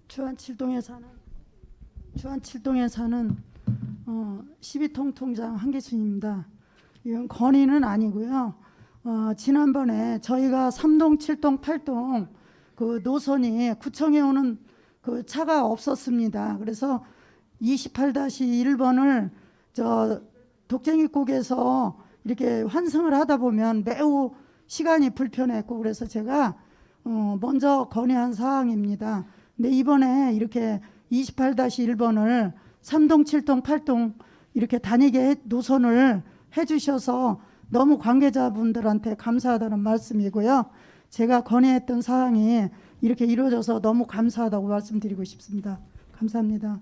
S17: 주안 7동에 사는 12통 통장 한계순입니다. 이건 건의는 아니고요. 지난번에 저희가 3동, 7동, 8동 그 노선이 구청에 오는 그 차가 없었습니다. 그래서 28-1번을 독쟁이국에서 이렇게 환승을 하다 보면 매우 시간이 불편했고 그래서 제가 먼저 건의한 사항입니다. 근데 이번에 이렇게 28-1번을 3동, 7동, 8동 이렇게 다니게 노선을 해주셔서 너무 관계자분들한테 감사하다는 말씀이고요. 제가 건의했던 사항이 이렇게 이루어져서 너무 감사하다고 말씀드리고 싶습니다. 감사합니다.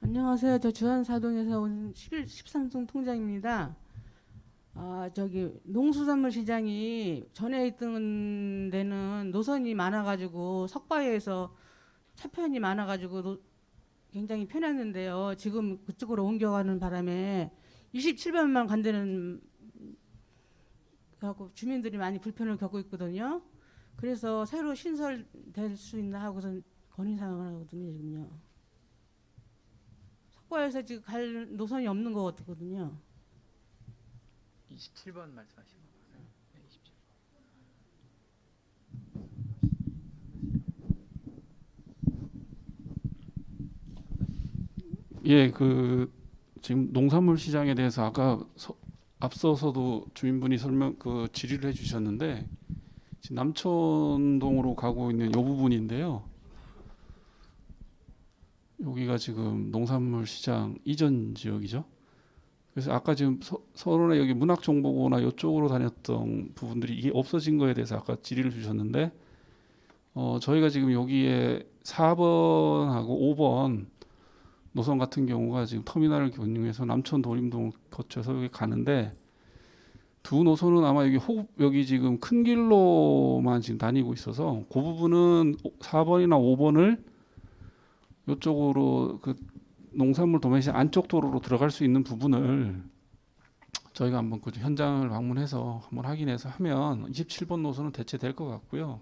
S18: 안녕하세요. 저 주안사동에서 온 13동 통장입니다. 저기 농수산물 시장이 전에 있던 데는 노선이 많아가지고 석바위에서 차편이 많아가지고 굉장히 편했는데요. 지금 그쪽으로 옮겨가는 바람에 27번만 간다는 하고 주민들이 많이 불편을 겪고 있거든요. 그래서 새로 신설될 수 있나 하고선 건의사항을 하거든요. 지금요. 석바위에서 지금 갈 노선이 없는 것 같거든요.
S6: 27번 말씀하시는 거예요. 네, 27번.
S13: 예, 그 지금 농산물 시장에 대해서 아까 앞서서도 주민분이 질의를 해주셨는데 지금 남천동으로 가고 있는 이 부분인데요. 여기가 지금 농산물 시장 이전 지역이죠. 그래서 아까 지금 서론에 여기 문학정보고나 이쪽으로 다녔던 부분들이 이게 없어진 거에 대해서 아까 질의를 주셨는데 저희가 지금 여기에 4번하고 5번 노선 같은 경우가 지금 터미널을 경유해서 남천 도림동을 거쳐서 여기 가는데 두 노선은 아마 여기 지금 큰 길로만 지금 다니고 있어서 그 부분은 4번이나 5번을 이쪽으로 그 농산물 도매시장 안쪽 도로로 들어갈 수 있는 부분을 저희가 한번 그 현장을 방문해서 한번 확인해서 하면 27번 노선은 대체될 것 같고요.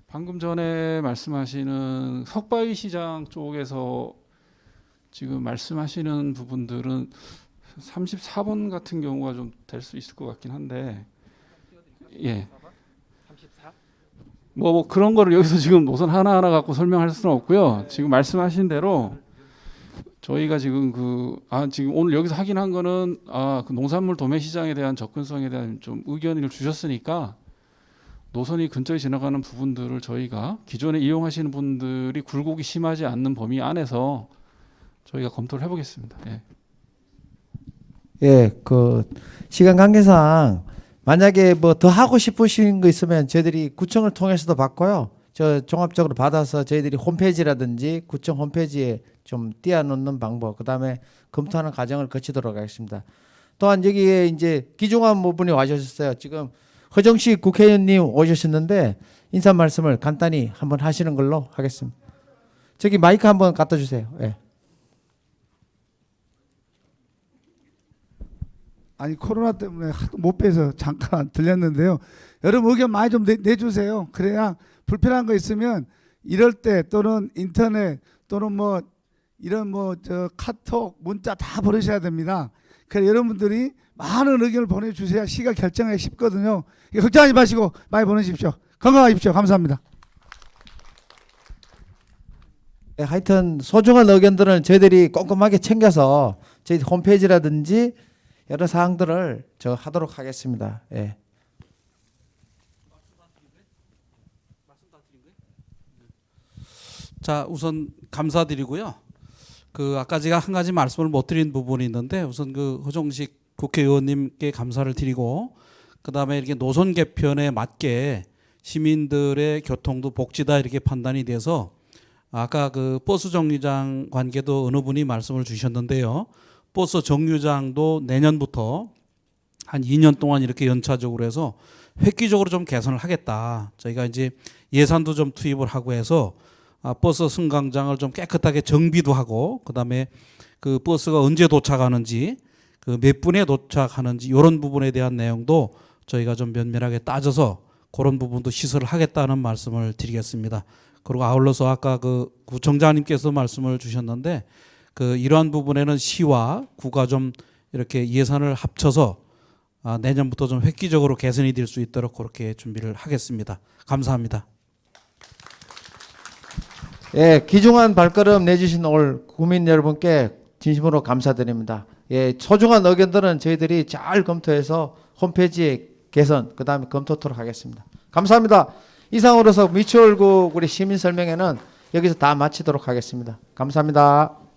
S13: 방금 전에 말씀하시는 석바위 시장 쪽에서 지금 말씀하시는 부분들은 34번 같은 경우가 좀 될 수 있을 것 같긴 한데, 예. 뭐 그런 거를 여기서 지금 노선 하나하나 갖고 설명할 수는 없고요. 지금 말씀하신 대로 저희가 지금 지금 오늘 여기서 확인한 거는 그 농산물 도매 시장에 대한 접근성에 대한 좀 의견을 주셨으니까 노선이 근처에 지나가는 부분들을 저희가 기존에 이용하시는 분들이 굴곡이 심하지 않는 범위 안에서 저희가 검토를 해보겠습니다. 예.
S1: 예, 그 시간 관계상 만약에 뭐 더 하고 싶으신 거 있으면 저희들이 구청을 통해서도 받고요. 저 종합적으로 받아서 저희들이 홈페이지라든지 구청 홈페이지에 좀 띄워놓는 방법, 그다음에 검토하는 과정을 거치도록 하겠습니다. 또한 여기에 이제 기중한 분이 와주셨어요. 지금 허정식 국회의원님 오셨는데 인사 말씀을 간단히 한번 하시는 걸로 하겠습니다. 저기 마이크 한번 갖다 주세요. 예.
S19: 아니 코로나 때문에 하도 못 빼서 잠깐 들렸는데요. 여러분 의견 많이 좀 내주세요. 그래야 불편한 거 있으면 이럴 때 또는 인터넷 또는 뭐 이런 저 카톡 문자 다 보내셔야 됩니다. 그래서 여러분들이 많은 의견을 보내주셔야 시가 결정하기 쉽거든요. 걱정하지 마시고 많이 보내십시오. 건강하십시오. 감사합니다.
S1: 네, 하여튼 소중한 의견들은 저희들이 꼼꼼하게 챙겨서 저희 홈페이지라든지 여러 사항들을 하도록 하겠습니다. 예.
S4: 자, 우선 감사드리고요. 아까 제가 한 가지 말씀을 못 드린 부분이 있는데 우선 허정식 국회의원님께 감사를 드리고 그다음에 이렇게 노선 개편에 맞게 시민들의 교통도 복지다 이렇게 판단이 돼서 아까 버스 정류장 관계도 어느 분이 말씀을 주셨는데요. 버스 정류장도 내년부터 한 2년 동안 이렇게 연차적으로 해서 획기적으로 좀 개선을 하겠다. 저희가 이제 예산도 좀 투입을 하고 해서 버스 승강장을 좀 깨끗하게 정비도 하고 그다음에 버스가 언제 도착하는지 몇 분에 도착하는지 이런 부분에 대한 내용도 저희가 좀 면밀하게 따져서 그런 부분도 시설을 하겠다는 말씀을 드리겠습니다. 그리고 아울러서 아까 구청장님께서 말씀을 주셨는데 이러한 부분에는 시와 구가 좀 이렇게 예산을 합쳐서 내년부터 좀 획기적으로 개선이 될 수 있도록 그렇게 준비를 하겠습니다. 감사합니다.
S1: 예, 귀중한 발걸음 내주신 올 국민 여러분께 진심으로 감사드립니다. 예, 소중한 의견들은 저희들이 잘 검토해서 홈페이지에 개선, 그 다음에 검토토록 하겠습니다. 감사합니다. 이상으로서 미추홀국 우리 시민 설명회는 여기서 다 마치도록 하겠습니다. 감사합니다.